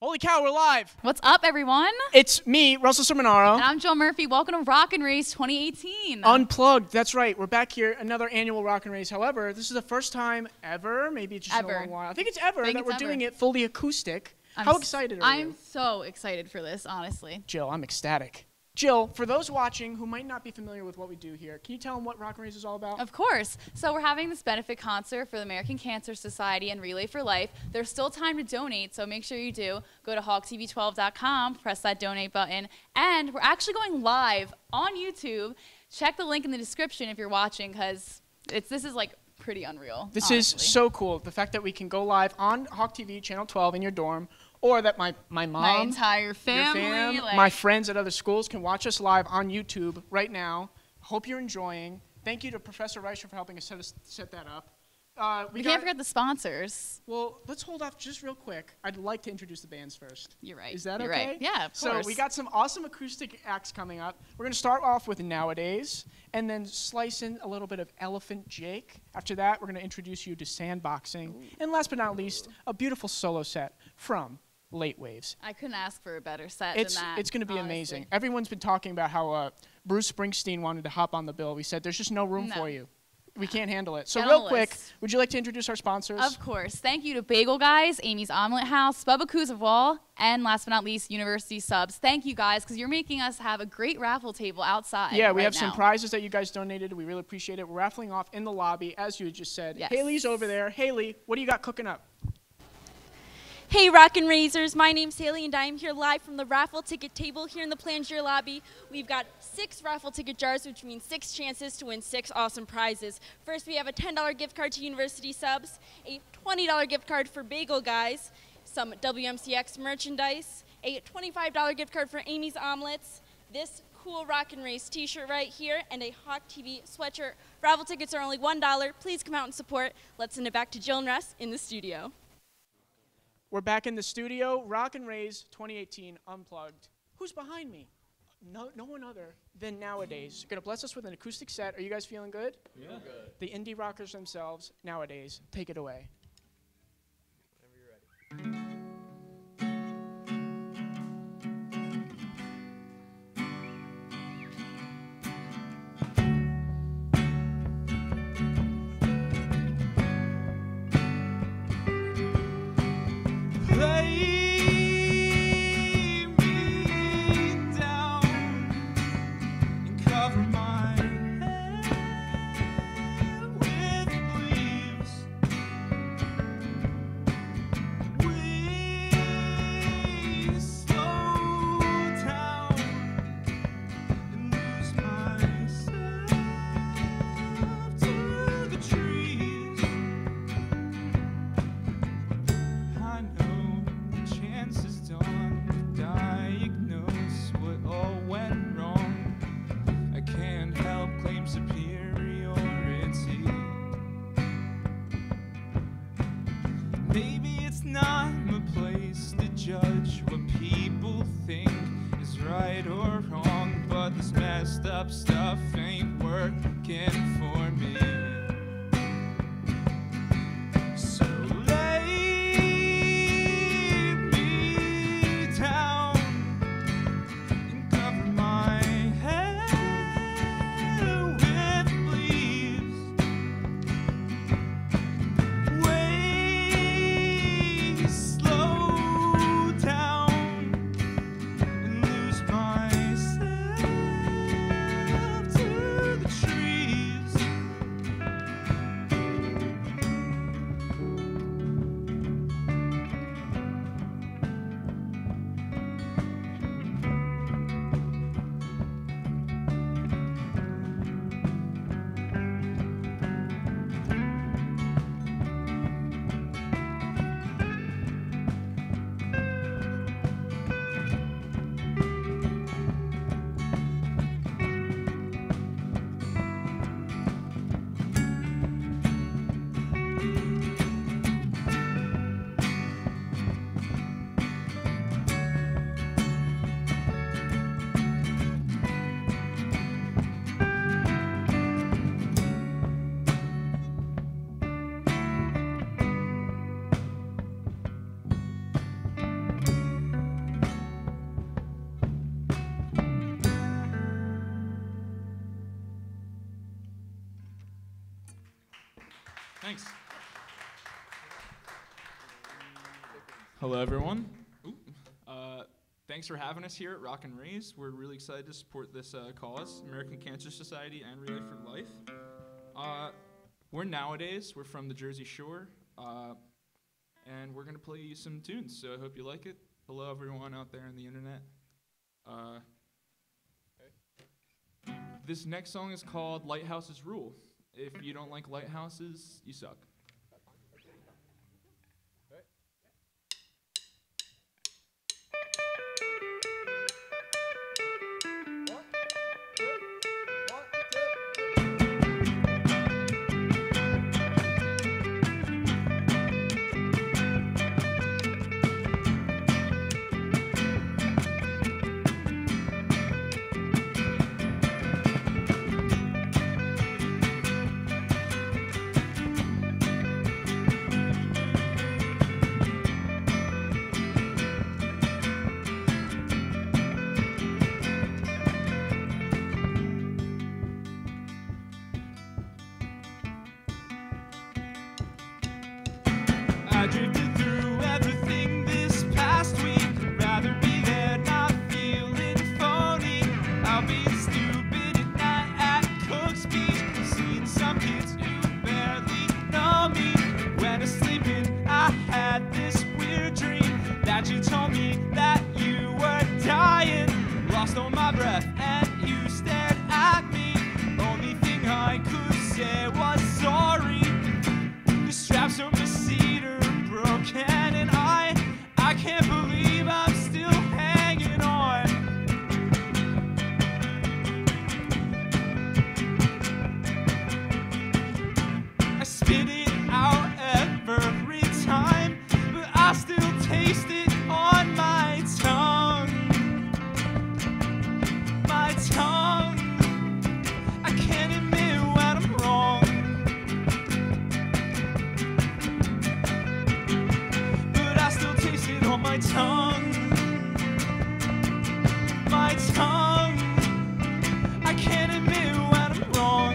Holy cow, we're live. What's up, everyone? It's me, Russell Sermonaro. And I'm Jill Murphy. Welcome to Rock and Race 2018. Unplugged, that's right. We're back here, another annual Rock and Race. However, this is the first time ever, maybe it's just been a long while. I think it's ever that we're doing it fully acoustic. How excited are you? I'm so excited for this, honestly. Jill, I'm ecstatic. Jill, for those watching who might not be familiar with what we do here, can you tell them what Rock and Race is all about? Of course. So we're having this benefit concert for the American Cancer Society and Relay for Life. There's still time to donate, so make sure you do. Go to hogtv12.com, press that donate button, and we're actually going live on YouTube. Check the link in the description if you're watching, because this is like pretty unreal. This is so cool. The fact that we can go live on Hawk TV Channel 12 in your dorm, or that my mom, my entire family, my friends at other schools can watch us live on YouTube right now. Hope you're enjoying. Thank you to Professor Reicher for helping us set that up. We can't forget the sponsors. Well, let's hold off just real quick. I'd like to introduce the bands first. You're right. Is that You're okay? Right. Yeah, of course. So we got some awesome acoustic acts coming up. We're going to start off with Nowadays, and then slice in a little bit of Elephant Jake. After that, we're going to introduce you to Sandboxing. Ooh. And last but not least, a beautiful solo set from Late Waves. I couldn't ask for a better set than that. It's going to be amazing. Everyone's been talking about how Bruce Springsteen wanted to hop on the bill. We said, there's just no room for you. We can't handle it. So real quick, would you like to introduce our sponsors? Of course. Thank you to Bagel Guys, Amy's Omelet House, Bubba Coos of Wall, and last but not least, University Subs. Thank you guys, because you're making us have a great raffle table outside. Yeah, we have some prizes that you guys donated. We really appreciate it. We're raffling off in the lobby, as you had just said. Yes. Haley's over there. Haley, what do you got cooking up? Hey Rock and Razors, my name's Haley and I'm here live from the raffle ticket table here in the Plangier lobby. We've got 6 raffle ticket jars, which means 6 chances to win 6 awesome prizes. First, we have a $10 gift card to University Subs, a $20 gift card for Bagel Guys, some WMCX merchandise, a $25 gift card for Amy's Omelets, this cool Rock and Race t-shirt right here, and a Hawk TV sweatshirt. Raffle tickets are only $1. Please come out and support. Let's send it back to Jill and Russ in the studio. We're back in the studio, Rock and Race 2018 Unplugged. Who's behind me? No one other than Nowadays. Going to bless us with an acoustic set. Are you guys feeling good? Yeah. Good. The indie rockers themselves, Nowadays. Take it away. Whenever you're ready. Maybe it's not my place to judge what people think is right or wrong, but this messed up stuff ain't working for me. So lay me down and cover my head with leaves. Slow down and lose myself to the trees. Hello, everyone. Thanks for having us here at Rock and Raise. We're really excited to support this cause, American Cancer Society and Relay for Life. We're Nowadays. We're from the Jersey Shore, and we're going to play you some tunes, so I hope you like it. Hello, everyone out there on the internet. This next song is called Lighthouses Rule. If you don't like lighthouses, you suck. I drifted through everything this past week. Rather be there, not feeling phony. I'll be stupid at night at Cook's Beach. Seeing some kids who barely know me. When I was sleeping, I had this weird dream that you told me that you were dying. Lost all my breath and you stared at me. Only thing I could say was sorry. The straps on my seat are broken and I can't believe I'm still hanging on. I spit it out every time, but I still taste it on my tongue. My tongue. I can't admit when I'm wrong. On my tongue, my tongue. I can't admit when I'm wrong.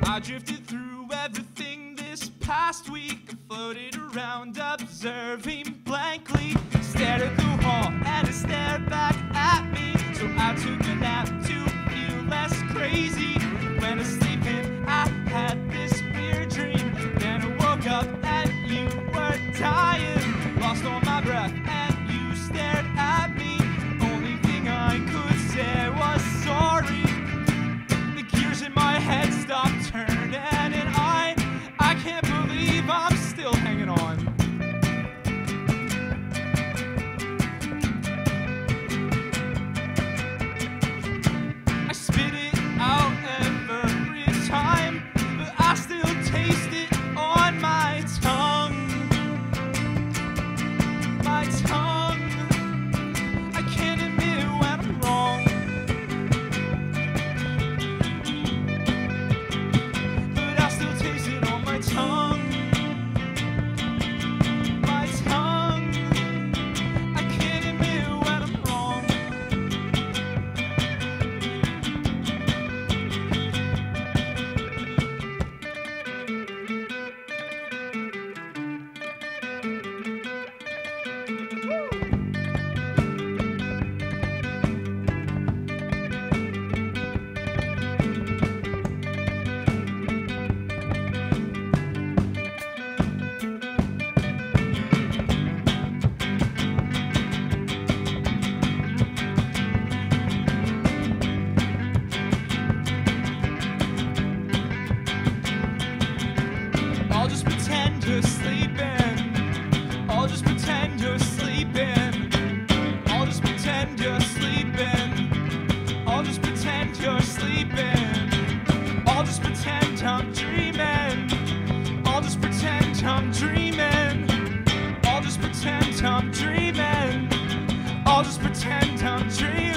I drifted through everything this past week. I floated around observing blankly. Stared at the wall and it stared back at me. So I took a nap to feel less crazy. When I was sleeping, I had this weird dream. Then I woke up and you were dying. Lost all my breath and you stared at me. Only thing I could say was sorry. The gears in my head stopped turning and I can't believe I'm still hanging on. I spit it out every time, but I still taste it on my tongue. My tongue. I can't admit when I'm wrong. But I still taste it on my tongue. My tongue. I can't admit when I'm wrong. I'll just pretend you're sleeping. I'll just pretend you're sleeping. I'll just pretend you're sleeping. I'll just pretend you're sleeping. I'll just pretend I'm dreaming. I'll just pretend I'm dreaming. I'll just pretend I'm dreaming. I'll just pretend I'm dreaming.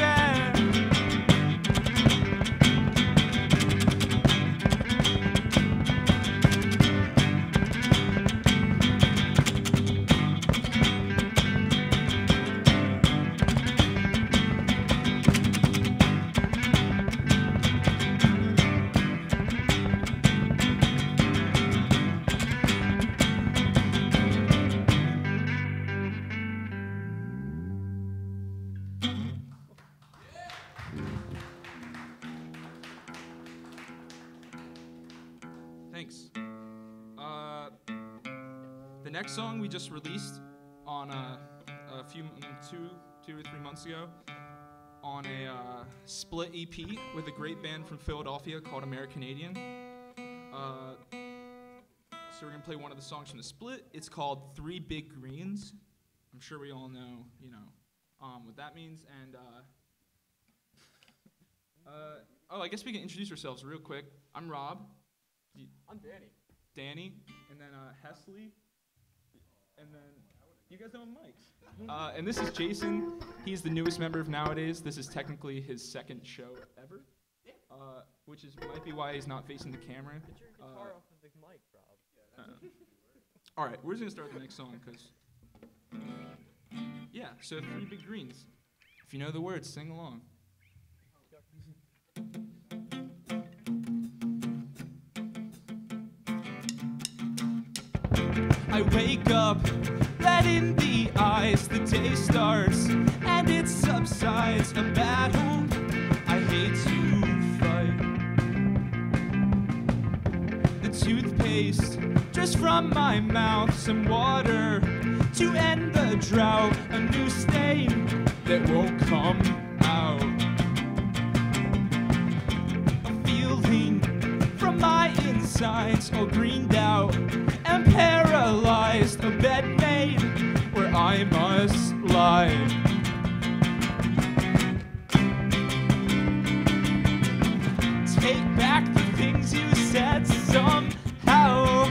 The next song we just released on two or 3 months ago on a split EP with a great band from Philadelphia called American Canadian. So we're gonna play one of the songs from the split. It's called Three Big Greens. I'm sure we all know, what that means. And I guess we can introduce ourselves real quick. I'm Rob. I'm Danny. Danny, and then Hesley, and then you guys know Mike. And this is Jason. He's the newest member of Nowadays. This is technically his second show ever, which might be why he's not facing the camera. Get your guitar off of the mic, Rob. All right, we're just gonna start the next song because, so Three Big Greens. If you know the words, sing along. I wake up, red in the eyes, the day starts, and it subsides. A battle I hate to fight. The toothpaste drips from my mouth, some water to end the drought, a new stain that won't come out. A feeling from my insides, all greened out and paralyzed, a bed made where I must lie. Take back the things you said somehow.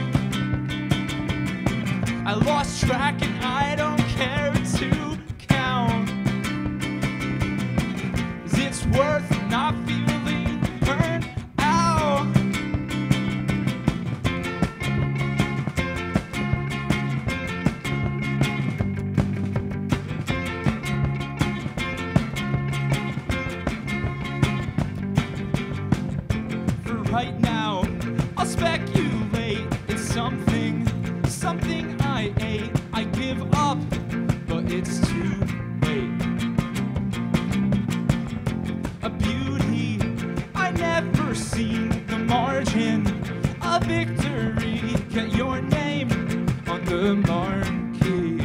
I lost track and I don't care to count. 'Cause it's worth not feeling burned out. Right now, I'll speculate. It's something I ate. I give up, but it's too late. A beauty I never seen, the margin of victory. Get your name on the marquee.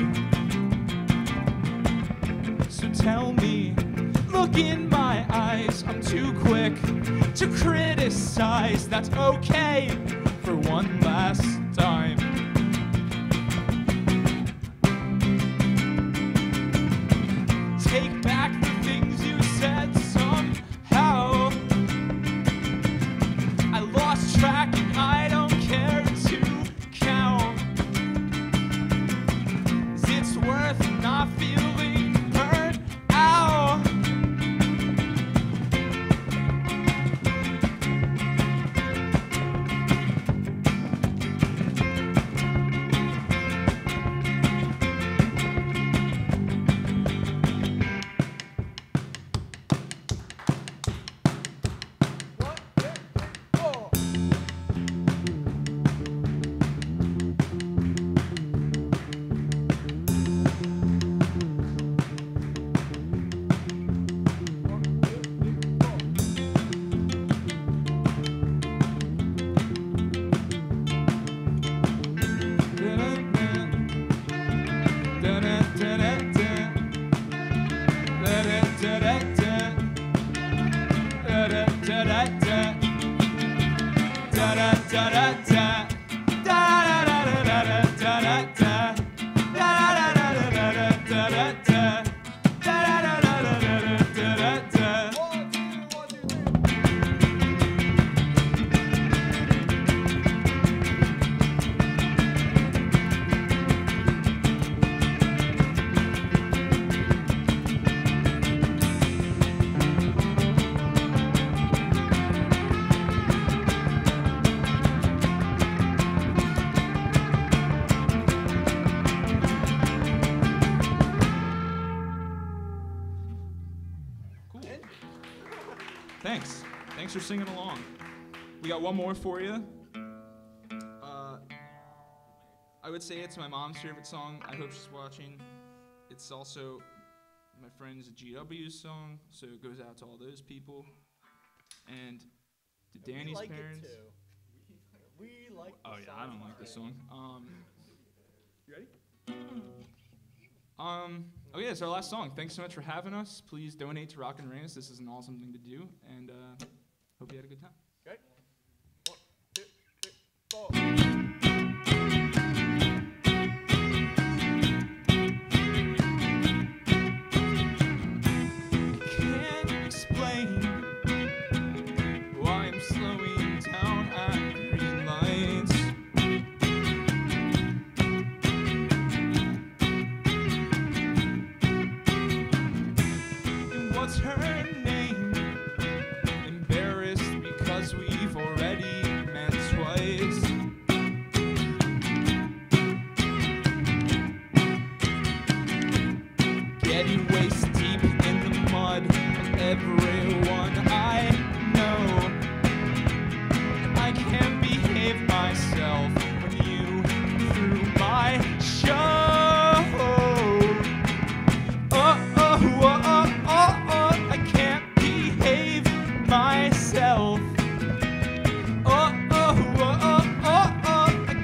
So tell me, look in my eyes, I'm too quick to criticize. That's okay for one last time. Take back the things you said somehow. I lost track and I don't care to count. 'Cause it's worth not feeling burned out. Thanks for singing along. We got one more for you. I would say it's my mom's favorite song. I hope she's watching. It's also my friend's GW's song, so it goes out to all those people. And to Danny's parents. We like Oh yeah, I don't like this song. You ready? Oh yeah, it's our last song. Thanks so much for having us. Please donate to Rock and Raise. This is an awesome thing to do, and hope you had a good time. Okay. 1, 2, 3, 4. What's her name? Embarrassed because we've already met twice. Getting waist deep in the mud of everyone I know. And I can't behave myself when you threw my show. Myself. I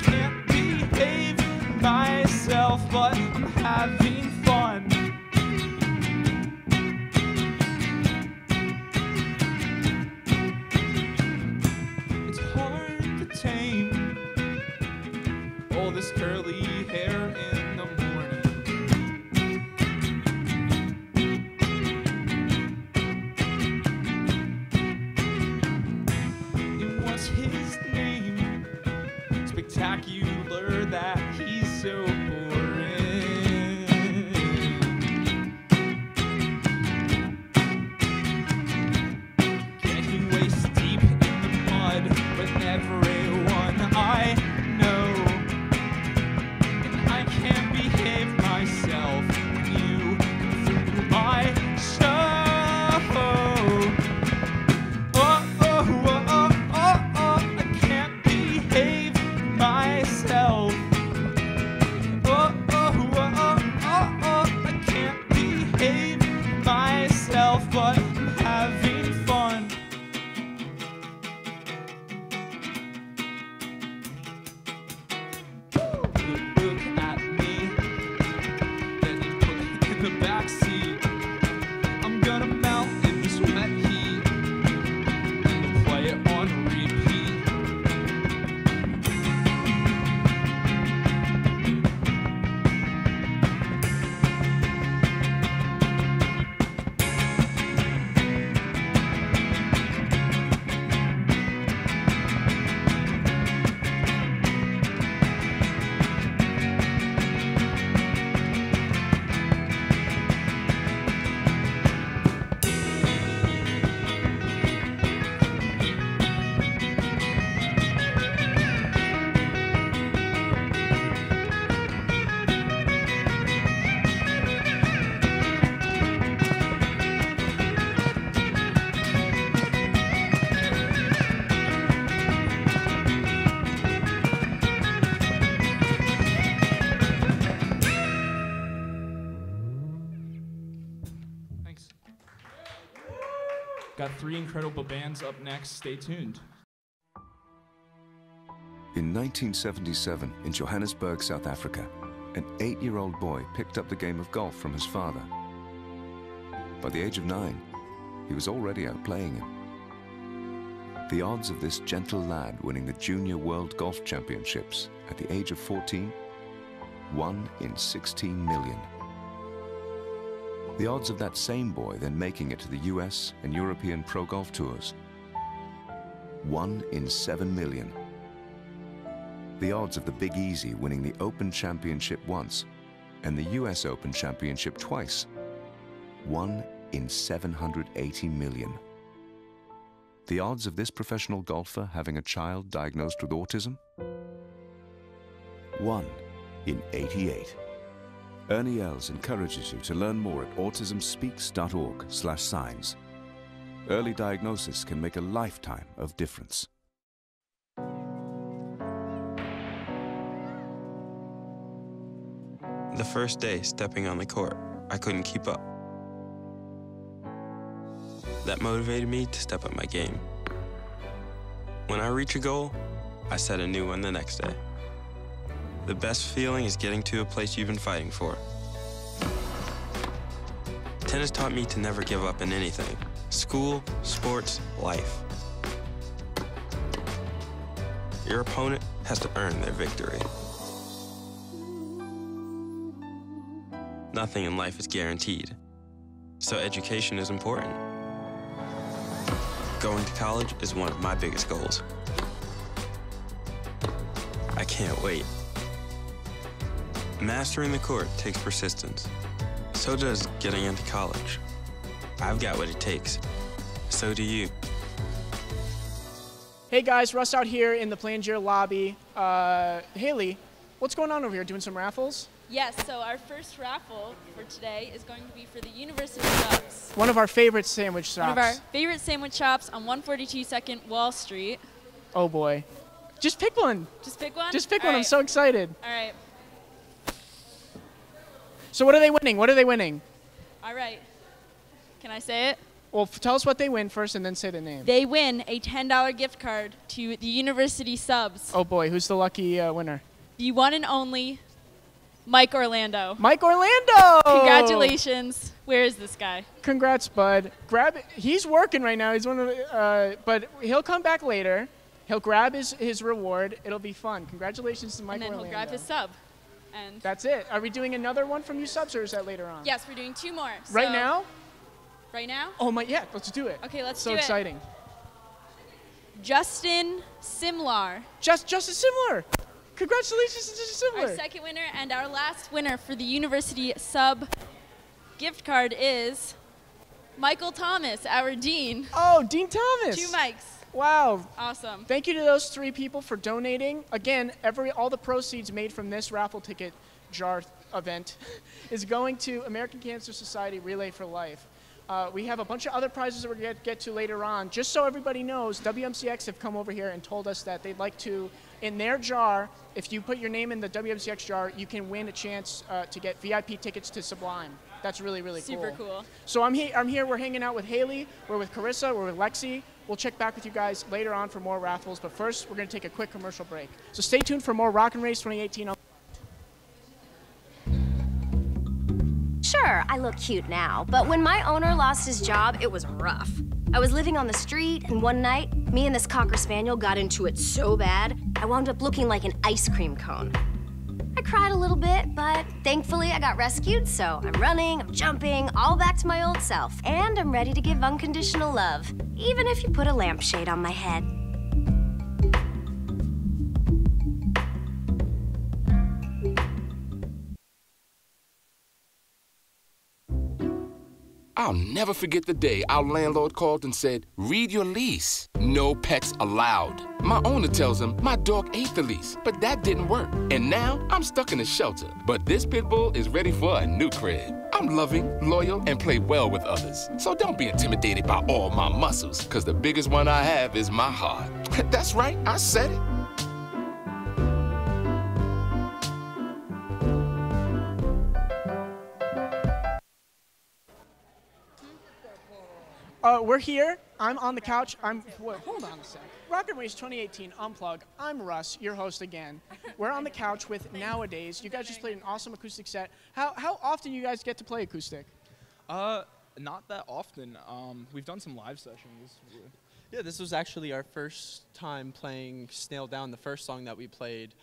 can't behave myself, but I'm having fun. It's hard to tame all this curly hair in the morning. His name, spectacular that he's so boring. Getting waist deep in the mud with everyone I know. And I can't behave myself when you threw my show. Myself. I can't behave myself, but I'm having fun. Look at me, then you put it in the backseat. I'm gonna melt in this wet heat and play it on repeat. Got 3 incredible bands up next. Stay tuned. In 1977, in Johannesburg, South Africa, an 8-year-old boy picked up the game of golf from his father. By the age of 9, he was already outplaying him. The odds of this gentle lad winning the Junior World Golf Championships at the age of 14, 1 in 16 million. The odds of that same boy then making it to the US and European Pro Golf Tours, 1 in 7 million. The odds of the Big Easy winning the Open Championship once and the US Open Championship twice, 1 in 780 million. The odds of this professional golfer having a child diagnosed with autism, 1 in 88. Ernie Els encourages you to learn more at autismspeaks.org/signs. Early diagnosis can make a lifetime of difference. The first day stepping on the court, I couldn't keep up. That motivated me to step up my game. When I reach a goal, I set a new one the next day. The best feeling is getting to a place you've been fighting for. Tennis taught me to never give up in anything. School, sports, life. Your opponent has to earn their victory. Nothing in life is guaranteed, so education is important. Going to college is one of my biggest goals. I can't wait. Mastering the court takes persistence. So does getting into college. I've got what it takes. So do you. Hey guys, Russ out here in the Plangier lobby. Haley, what's going on over here? Doing some raffles? Yes, so our first raffle for today is going to be for the University Subs. One of our favorite sandwich shops. One of our favorite sandwich shops on 142nd Wall Street. Oh boy. Just pick one. Just pick one? Just pick All one. right. I'm so excited. All right. So what are they winning? What are they winning? All right. Can I say it? Well, tell us what they win first and then say the name. They win a $10 gift card to the University Subs. Oh boy, who's the lucky winner? The one and only Mike Orlando. Mike Orlando! Congratulations. Where is this guy? Congrats, bud. Grab it. He's working right now. He's one of the, but he'll come back later. He'll grab his reward. It'll be fun. Congratulations to Mike And then Orlando. he'll grab his sub. And That's it. Are we doing another one from you subs or is that later on? yes, we're doing two more. Right So- now? Right now? Oh my, yeah, let's do it. Okay, let's so do it. exciting. Justin Simlar. Just as similar. Congratulations to Just Our Similar. second winner and our last winner for the University Sub gift card is Michael Thomas, our dean. Oh, Dean Thomas. 2 mics. Wow. Awesome. Thank you to those 3 people for donating. Again, all the proceeds made from this raffle ticket jar event is going to American Cancer Society Relay for Life. We have a bunch of other prizes that we're going to get to later on. Just so everybody knows, WMCX have come over here and told us that they'd like to, in their jar, if you put your name in the WMCX jar, you can win a chance to get VIP tickets to Sublime. That's really, really cool. Super cool. So I'm here, we're hanging out with Haley, we're with Carissa, we're with Lexi. We'll check back with you guys later on for more raffles, but first we're going to take a quick commercial break. So stay tuned for more Rock and Race 2018. Sure, I look cute now, but when my owner lost his job, it was rough. I was living on the street, and one night, me and this Cocker Spaniel got into it so bad, I wound up looking like an ice cream cone. I cried a little bit, but thankfully I got rescued, so I'm running, I'm jumping, all back to my old self, and I'm ready to give unconditional love, even if you put a lampshade on my head. I'll never forget the day our landlord called and said, read your lease. No pets allowed. My owner tells him my dog ate the lease, but that didn't work. And now I'm stuck in a shelter. But this pit bull is ready for a new crib. I'm loving, loyal, and play well with others. So don't be intimidated by all my muscles, because the biggest one I have is my heart. That's right, I said it. We're here. I'm on the couch. Hold on a sec. Rock and Race 2018 Unplugged. I'm Russ, your host again. We're on the couch with Nowadays. You guys just played an awesome acoustic set. How often you guys get to play acoustic? Not that often. We've done some live sessions. Yeah, this was actually our first time playing Snail Down, the first song that we played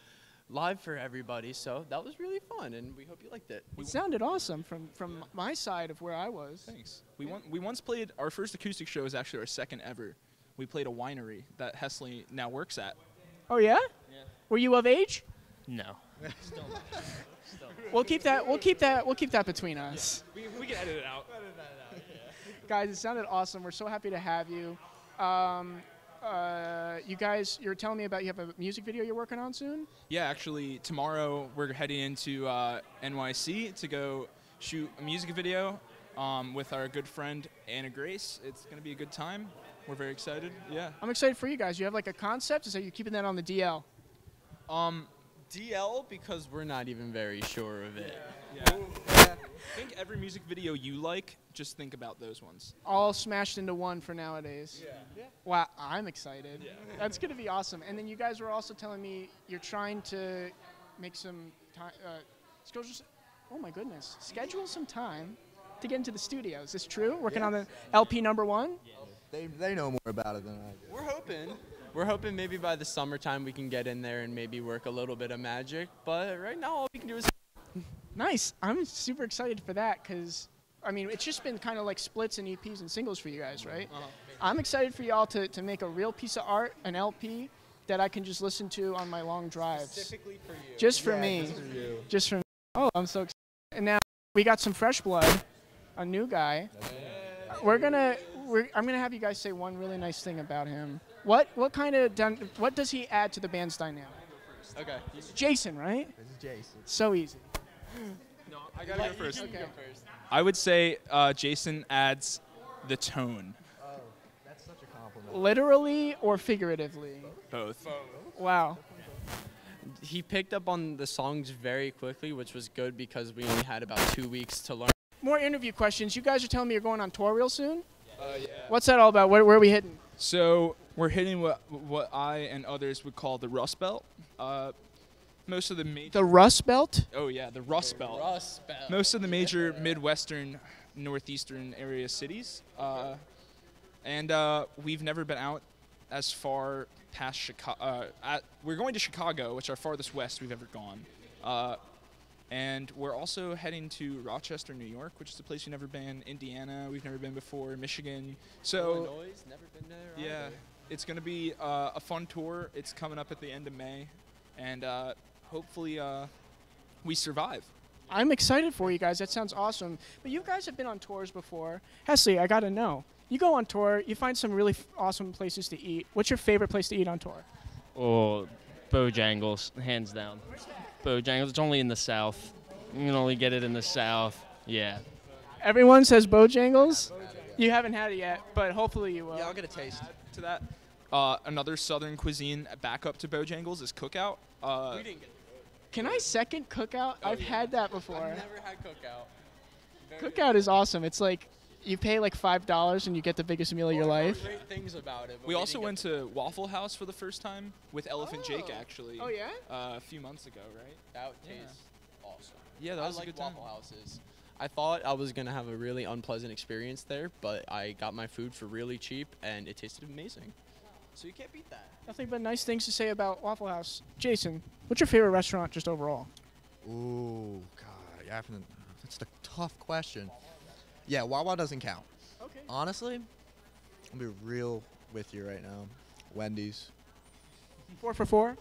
live for everybody, so that was really fun, and we hope you liked it. It sounded awesome from my side of where I was. Thanks. We once played, our first acoustic show was actually our second ever. We played a winery that Hesley now works at. Oh yeah? Yeah. Were you of age? No. We'll keep that between us. We can edit it out. Guys, it sounded awesome. We're so happy to have you. You guys, you're telling me about you have a music video you're working on soon? Yeah, actually, tomorrow we're heading into NYC to go shoot a music video with our good friend Anna Grace. It's going to be a good time. We're very excited. Yeah. I'm excited for you guys. You have like a concept? Is that you're keeping that on the DL? DL, because we're not even very sure of it. Yeah. I think every music video you like, just think about those ones. All smashed into one for Nowadays. Yeah. Wow, I'm excited. Yeah. That's going to be awesome. And then you guys were also telling me you're trying to make some time. Oh my goodness! Schedule some time to get into the studio. Is this true? Working on the LP #1. They know more about it than I do. We're hoping maybe by the summertime we can get in there and maybe work a little bit of magic. But right now all we can do is. Nice. I'm super excited for that because, I mean, it's just been kind of like splits and EPs and singles for you guys, right? I'm excited for y'all to make a real piece of art, an LP, that I can just listen to on my long drives. Specifically for you. Just for me. Just for you. Just for me. Oh, I'm so excited. And now we got some fresh blood, a new guy. I'm gonna have you guys say one really nice thing about him. What does he add to the band's dynamic? Okay. Jason, right? This is Jason. So easy. No, I gotta go first. Okay. I would say Jason adds the tone. Oh, that's such a compliment. Literally or figuratively? Both. Wow. He picked up on the songs very quickly, which was good because we only had about 2 weeks to learn. More interview questions. You guys are telling me you're going on tour real soon? Yeah. What's that all about? Where are we hitting? So we're hitting what I and others would call the Rust Belt. Most of the major. The Rust Belt? Oh yeah, the Rust Belt. Rust Belt. Most of the major Midwestern, Northeastern area cities, and we've never been out as far past Chicago. We're going to Chicago, which is our farthest west we've ever gone. And we're also heading to Rochester, New York, which is a place we've never been. Indiana, we've never been before. Michigan. So Illinois, never been there. yeah, either. it's going to be a fun tour. It's coming up at the end of May, and hopefully we survive. I'm excited for you guys. That sounds awesome. But you guys have been on tours before. Hesley, I got to know. You go on tour, you find some really awesome places to eat. What's your favorite place to eat on tour? Oh, Bojangles, hands down. Bojangles, it's only in the South. You can only get it in the South. Yeah. Everyone says Bojangles. You haven't had it yet, but hopefully you will. Yeah, I'll get a taste. To that, another Southern cuisine backup to Bojangles is Cookout. We didn't get Can I second Cookout? I've had that before. I've never had Cookout. Cookout is awesome. It's like you pay like $5 and you get the biggest meal of your life. Great things about it. We also went to Waffle House for the first time with Elephant Jake, actually. Oh, yeah? A few months ago, right? That tastes awesome. Yeah, that was I a like good time. Waffle Houses. I thought I was gonna have a really unpleasant experience there, but I got my food for really cheap and it tasted amazing. So you can't beat that. Nothing but nice things to say about Waffle House. Jason, what's your favorite restaurant just overall? Ooh, God, that's a tough question. Yeah, Wawa doesn't count. Okay. Honestly, I'll be real with you right now. Wendy's. 4 for 4?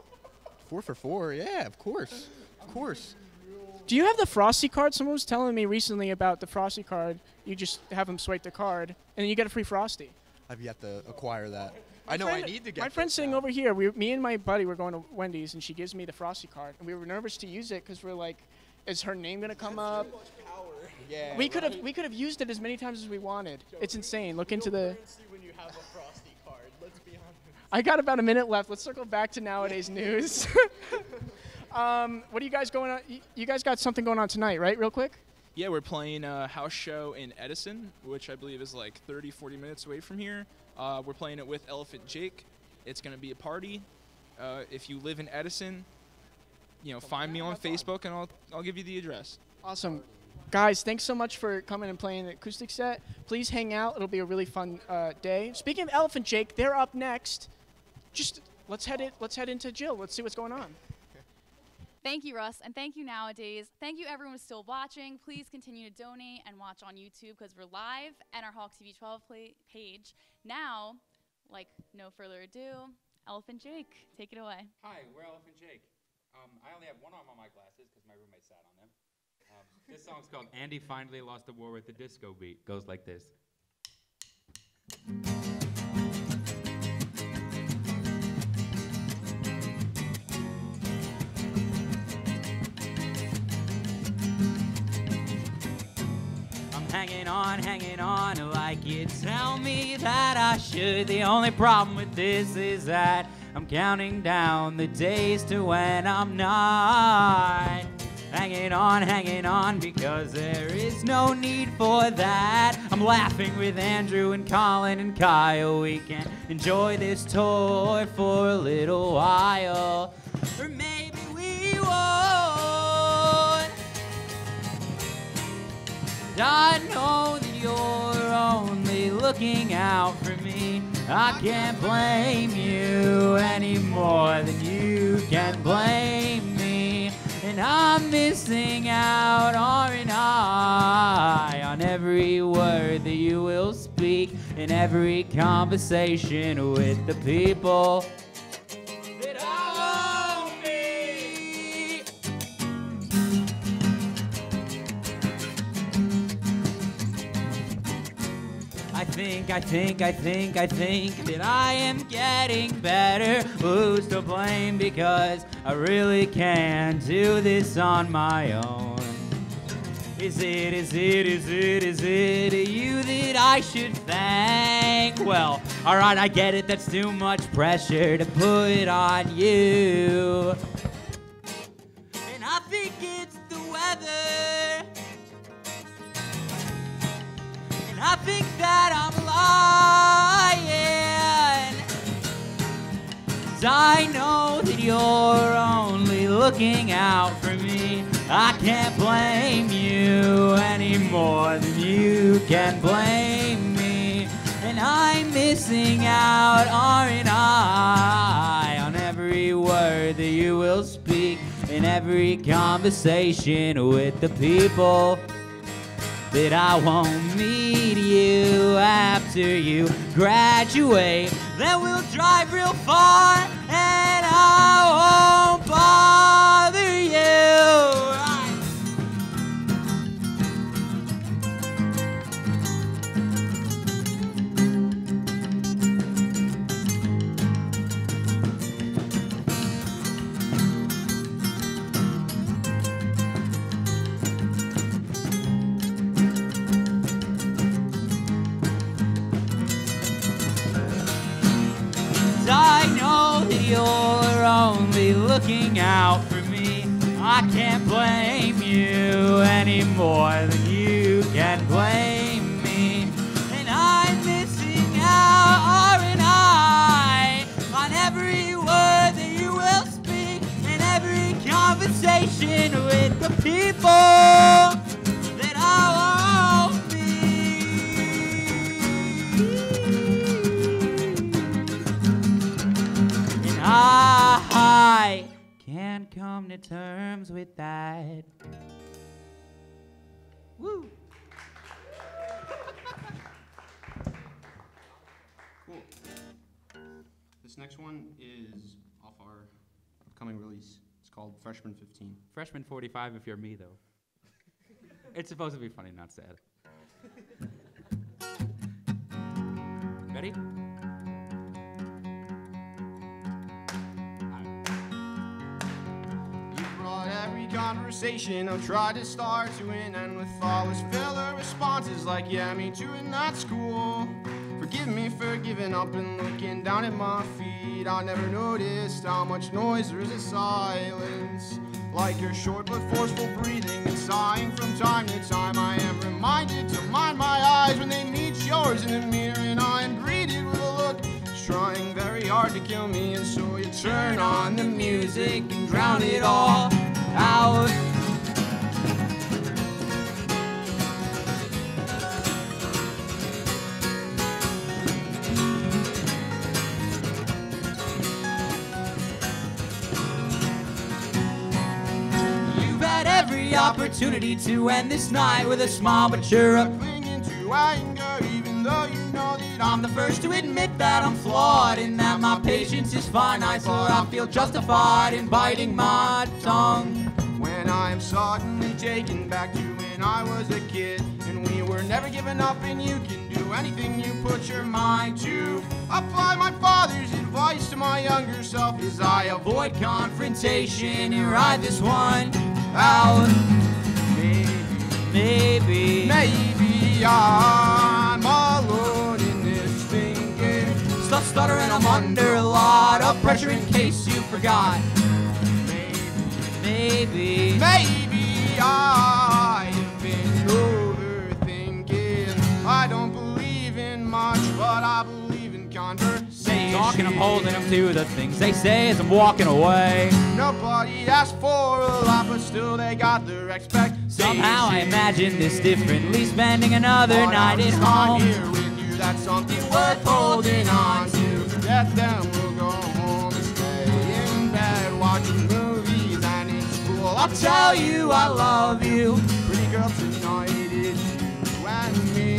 4 for 4, yeah, of course. Of course. Do you have the Frosty card? Someone was telling me recently about the Frosty card. You just have them swipe the card, and then you get a free Frosty. I've yet to acquire that. I know I need to get my friend's this sitting now. over here. Me and my buddy were going to Wendy's, and she gives me the Frosty card. And we were nervous to use it because we're like, is her name going to come up? Yeah, We could have used it as many times as we wanted. It's insane. Look into the... When you have a Frosty card, let's be honest. I got about a minute left. Let's circle back to nowadays news. What are you guys going on? You guys got something going on tonight, right? Real quick? Yeah, we're playing a house show in Edison, which I believe is like 30, 40 minutes away from here. We're playing it with Elephant Jake. It's going to be a party. If you live in Edison, find me on Facebook and I'll give you the address. Awesome. Guys, thanks so much for coming and playing the acoustic set. Please hang out. It'll be a really fun day. Speaking of Elephant Jake, they're up next. Just let's head into Jill. Let's see what's going on. Thank you, Russ, and thank you nowadays. Thank you, everyone who's still watching. Please continue to donate and watch on YouTube because we're live and our Hawk TV 12 page. Now, like no further ado, Elephant Jake, take it away. Hi, we're Elephant Jake. I only have one arm on my glasses because my roommate sat on them. This song's called Andy Finally Lost the War with the Disco Beat. Goes like this. Hanging on like you tell me that I should. The only problem with this is that I'm counting down the days to when I'm not. Hanging on because there is no need for that. I'm laughing with Andrew and Colin and Kyle. We can enjoy this tour for a little while. Or maybe we won't. looking out for me. I can't blame you any more than you can blame me. And I'm missing out, aren't I, on every word that you will speak in every conversation with the people that I won't be. I think that I am getting better. Who's to blame? Because I really can't do this on my own. Is it you that I should thank? Well, alright, I get it, that's too much pressure to put on you. And I think it's the weather. And I think that I'm lying. 'Cause I know that you're only looking out for me. I can't blame you any more than you can blame me. And I'm missing out, aren't I, on every word that you will speak in every conversation with the people that I won't meet you after you graduate. Then we'll drive real far and I won't bother you. I know that you're only looking out for me. I can't blame you any more than you can blame me. And I'm missing out, aren't I, on every word that you will speak in every conversation with the people that I won't I can't come to terms with that. Woo! Cool. This next one is off our upcoming release. It's called Freshman 15. Freshman 45 if you're me, though. It's supposed to be funny, not sad. Ready? Every conversation I've tried to start to end, and with flawless filler responses like, yeah, me too, and that's cool. Forgive me for giving up and looking down at my feet. I never noticed how much noise there is in silence. Like your short but forceful breathing and sighing from time to time, I am reminded to mind my eyes when they meet yours in the mirror, and I am greeted with a look that's trying very hard to kill me. And so you turn on the music and drown it all out. You've had every opportunity to end this night with a smile, but you're clinging to anger, even though you know that I'm the first to admit that I'm flawed and that my patience is finite, so I feel justified in biting my tongue. When I am suddenly taken back to when I was a kid, and we were never given up, and you can do anything you put your mind to. Apply my father's advice to my younger self as I avoid confrontation and ride this one out. Maybe I'm alone in this thinking. Stuff stuttering, I'm under a lot of pressure in case you forgot. Maybe I've been overthinking. I don't believe in much, but I believe in conversation. Talking, I'm holding them to the things they say as I'm walking away. Nobody asked for a lot, but still they got their expectations. Somehow I imagine this differently, spending another night at home. Here when you that's something worth holding on to. Forget them, we'll go home and stay in bed watching movies and in school. I'll tell you I love you. Pretty girl, tonight it's you and me.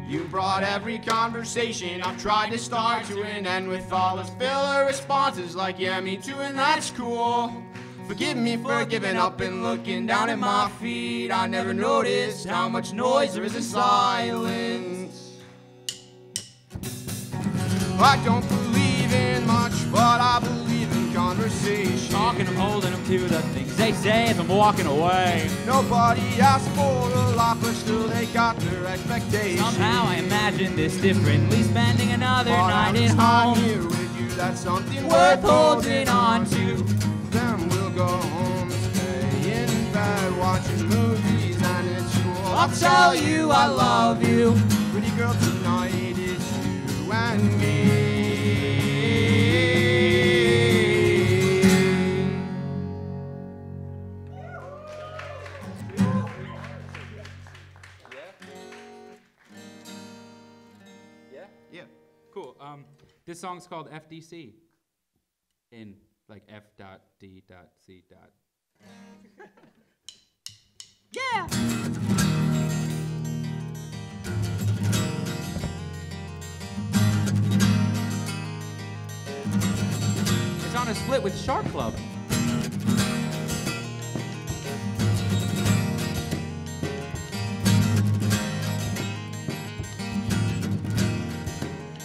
You brought every conversation I've tried to start to an end with all its filler responses like, yeah, me too, and that's cool. Forgive me for giving up and looking down at my feet. I never noticed how much noise there is in silence. I don't believe in much, but I believe in conversation. Talking them, holding them to the things they say as I'm walking away. Nobody asked for a lot, but still they got their expectations. Somehow I imagine this differently, spending another But night I'm at home. here with you, that's something Worth holding on to. Then we'll go home and stay in bed watching movies and in school. I'll tell you I love you. Pretty girl, tonight it's you and me. Yeah. Cool. This song's called FDC. In like F.D.C. Yeah! It's on a split with Shark Club.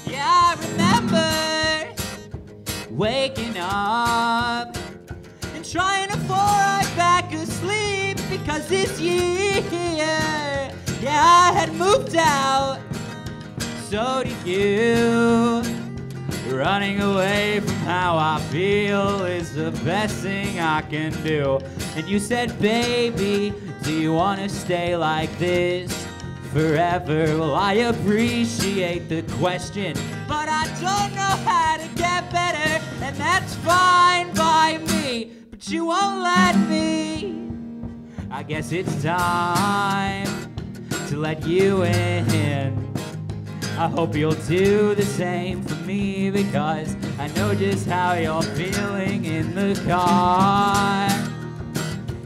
Yeah, I remember waking up and trying to fall right back asleep because this year, yeah, I had moved out. So did you. Running away from how I feel is the best thing I can do. And you said, baby, do you want to stay like this forever? Well, I appreciate the question, but I don't know how to get better, and that's fine by me, but you won't let me. I guess it's time to let you in. I hope you'll do the same for me, because I know just how you're feeling in the car.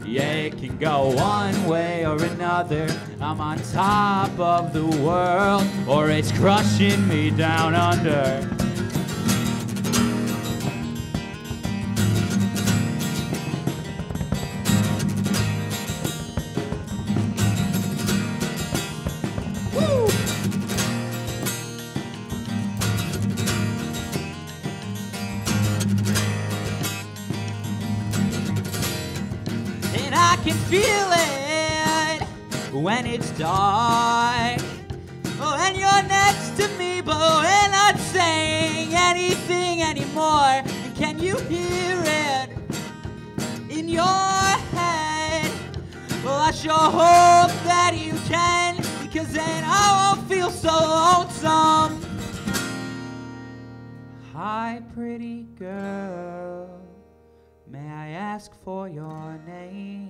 Yeah, it can go one way or another. I'm on top of the world, or it's crushing me down under. Can feel it when it's dark. Oh, and you're next to me, but we're not saying anything anymore. And can you hear it in your head? Well, I sure hope that you can, because then I won't feel so lonesome. Hi, pretty girl. May I ask for your name?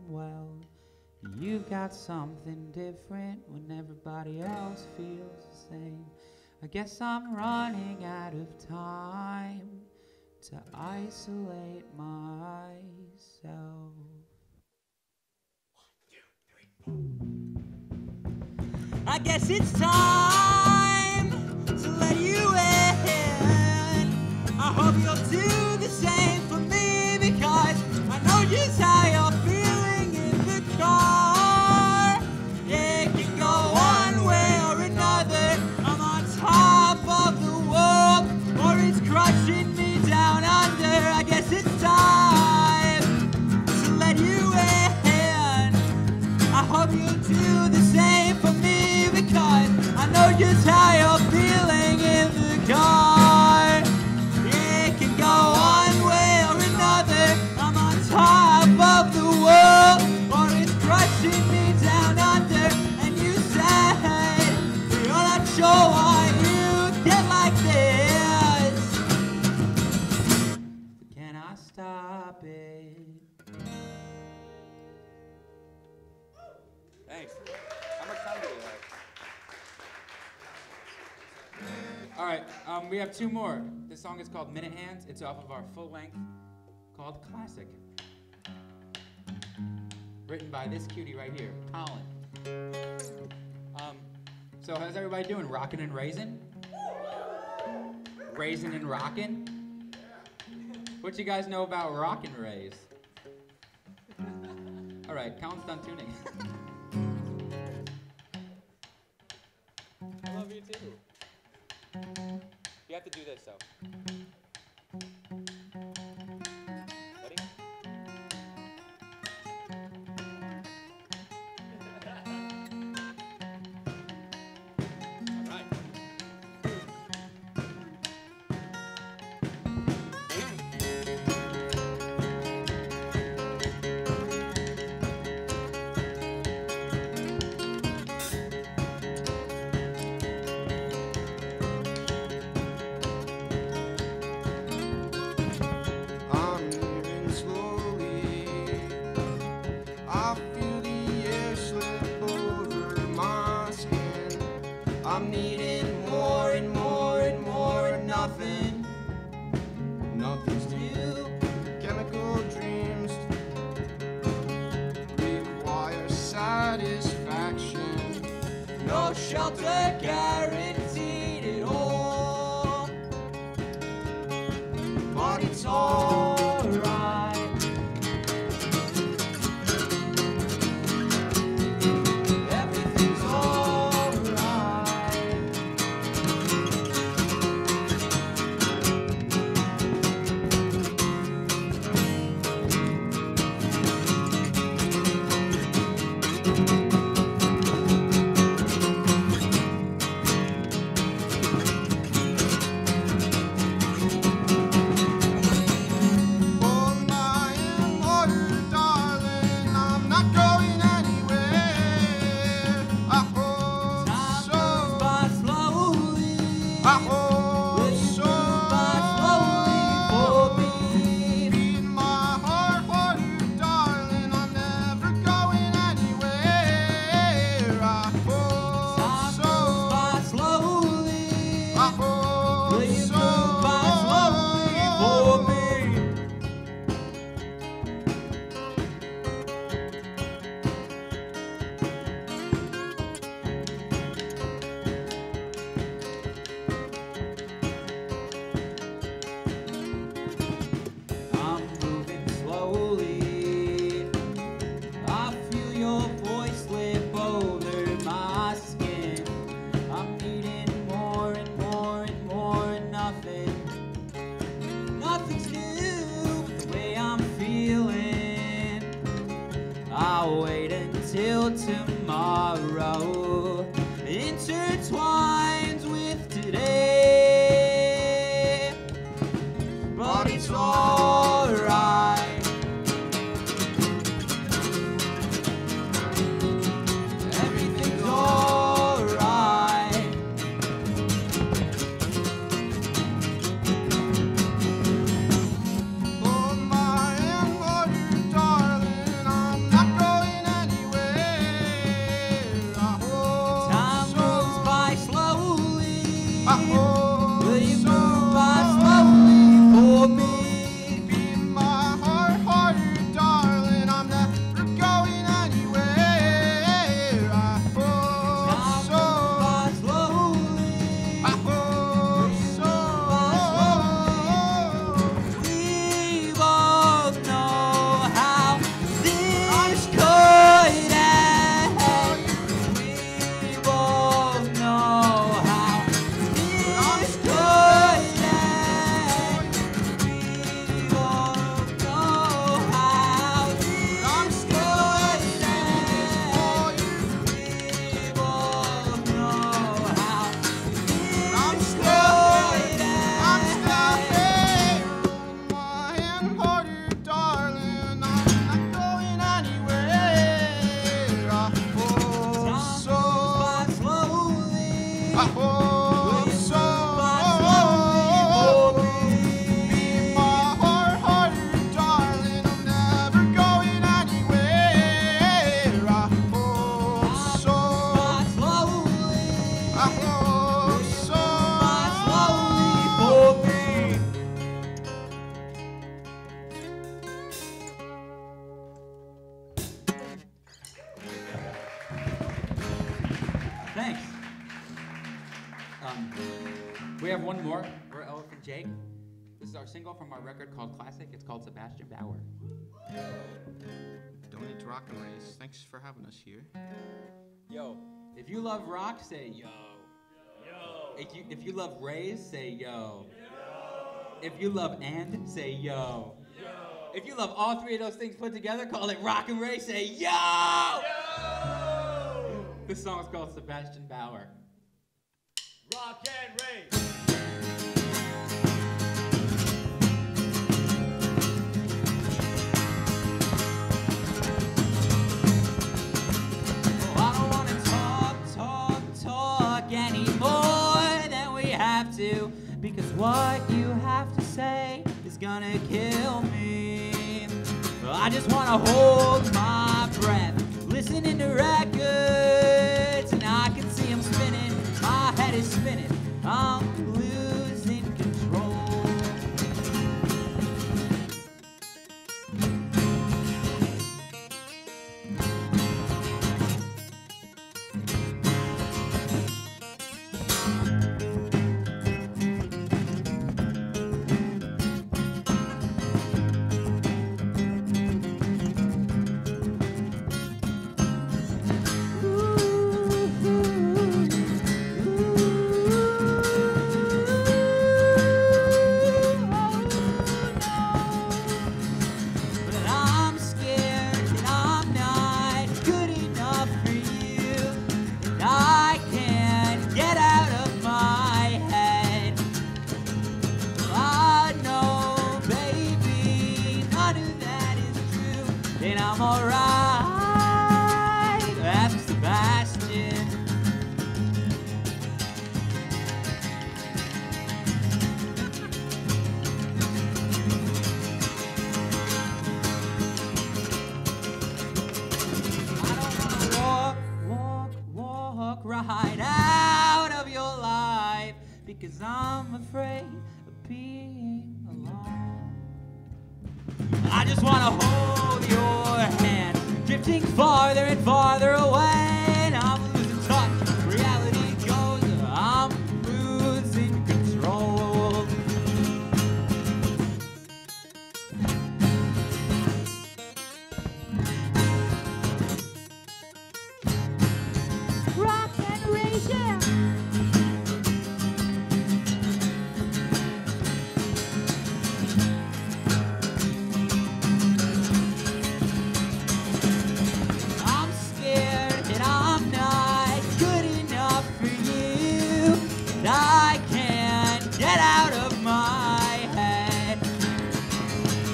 Well, you've got something different when everybody else feels the same. I guess I'm running out of time to isolate myself. 1, 2, 3. I guess it's time to let you in. I hope you'll do the same for me, because I know just how you're feeling in the car. Yeah, it can go one way or another. I'm on top of the world, or it's crushing me down under. I guess it's time to let you in. I hope you'll do the same for me, because I know just how you're feeling in the car. It can go one way or another. I'm on top of the world, or it's crushing me down under. And you said you're not sure why you get like this. Can I stop it? All right, we have two more. This song is called Minute Hands. It's off of our full length called Classic. Written by this cutie right here, Colin. So how's everybody doing? Rockin' and raisin'? Raisin' and rockin'? What you guys know about rock and raise? All right, Colin's done tuning. I love you too. You have to do this though. Ready? All right. I'm moving slowly. I feel the air slip over my skin. I'm needing more and more and more. Nothing, nothing still. Chemical dreams require satisfaction. No shelter guaranteed at all. But it's alright. Everything's alright. Oh my immortal darling, I'm not going anywhere. I hope so. I hope so. Beat my heart harder, darling. I'm never going anywhere. I hope so. I hope so. We have one more for Elephant Jake. This is our single from our record called Classic. It's called Sebastian Bauer. Donate to Rock and Race. Thanks for having us here. Yo, if you love rock, say yo. Yo. If you love Rays, say yo. Yo. If you love and, say yo. Yo. If you love all three of those things put together, call it Rock and Race, say yo. Yo. This song is called Sebastian Bauer. Rock and Race. Because what you have to say is gonna kill me. I just wanna hold my breath, listening to records, and I can see them spinning. My head is spinning. I'm losing control. Right out of your life, because I'm afraid of being alone. I just want to hold your hand, drifting farther and farther away, and I'm losing touch. Reality goes, I'm losing control. Rock and race, yeah. I'm scared and I'm not good enough for you, and I can't get out of my head.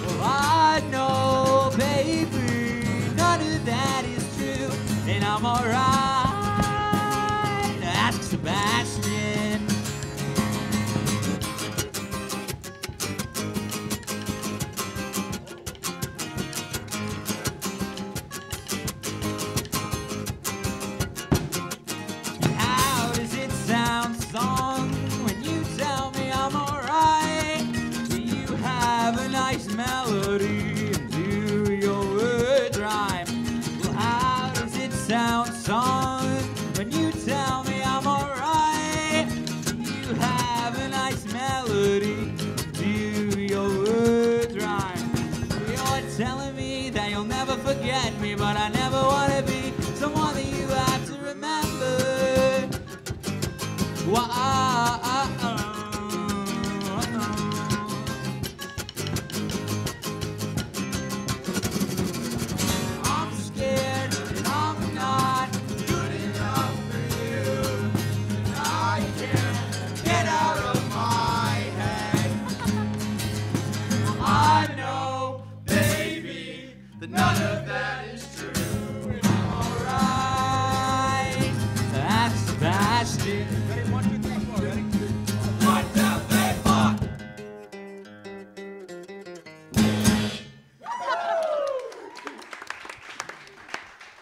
Well, I know, baby, none of that is true, and I'm alright. Ask Sebastian. How does it sound, song, when you tell me I'm alright? Do you have a nice melody, and do your words rhyme? Well, how does it sound, song, when you tell me I'm alright? Do you have a nice melody, and do your words rhyme? You're telling me that you'll never forget me, but I never want to be someone that you have to remember. I'm scared and I'm not good enough for you, and I can't get out of my head. I know, baby, that none of that is true. I'm alright. That's Sebastian. Ready? 1, 2, 3, 4. Ready? 1, 2, 3, 4.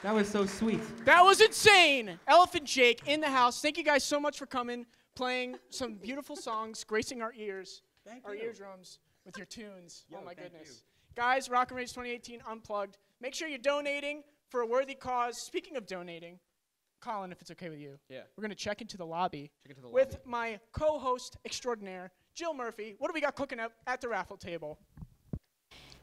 That was so sweet. That was insane. Elephant Jake in the house. Thank you guys so much for coming, playing some beautiful songs, gracing our ears, our eardrums with your tunes. Oh my goodness. Guys, Rock and Race 2018 Unplugged. Make sure you're donating for a worthy cause. Speaking of donating, Colin, if it's okay with you. Yeah. We're going to check into the lobby Check into the with lobby. my co-host extraordinaire, Jill Murphy. What do we got cooking up at the raffle table?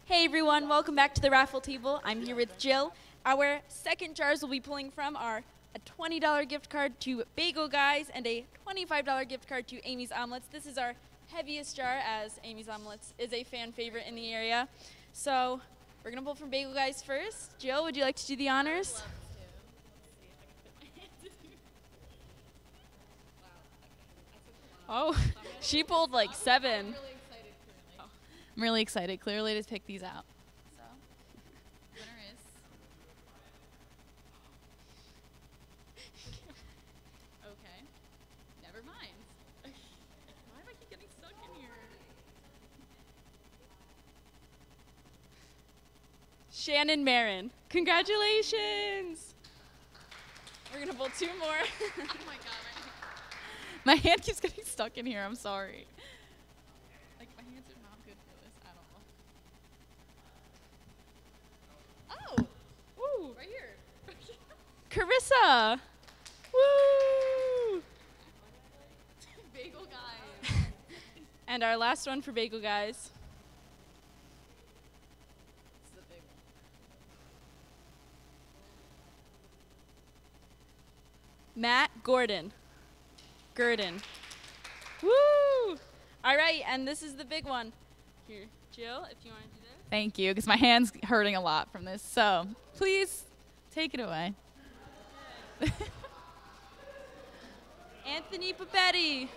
Hey everyone, welcome back to the raffle table. I'm here with Jill. Our second jars we'll be pulling from are a $20 gift card to Bagel Guys and a $25 gift card to Amy's Omelets. This is our heaviest jar, as Amy's Omelets is a fan favorite in the area. So we're gonna pull from Bagel Guys first. Jill, would you like to do the honors? Oh, she pulled like 7. I'm really excited, clearly, to pick these out. So, winner is. Okay. Never mind. Why do I keep getting stuck in here? Shannon Marin. Congratulations! We're gonna pull 2 more. Oh my god. My hand keeps getting stuck in here. I'm sorry. Like, my hands are not good for this at all. Oh! Ooh! Right here. Carissa! Woo! Bagel Guys. And our last one for Bagel Guys. This is a big one. Matt Gordon. Woo! All right, and this is the big one. Here, Jill, if you want to do this. Thank you, because my hand's hurting a lot from this. So, please take it away. Anthony Papetti.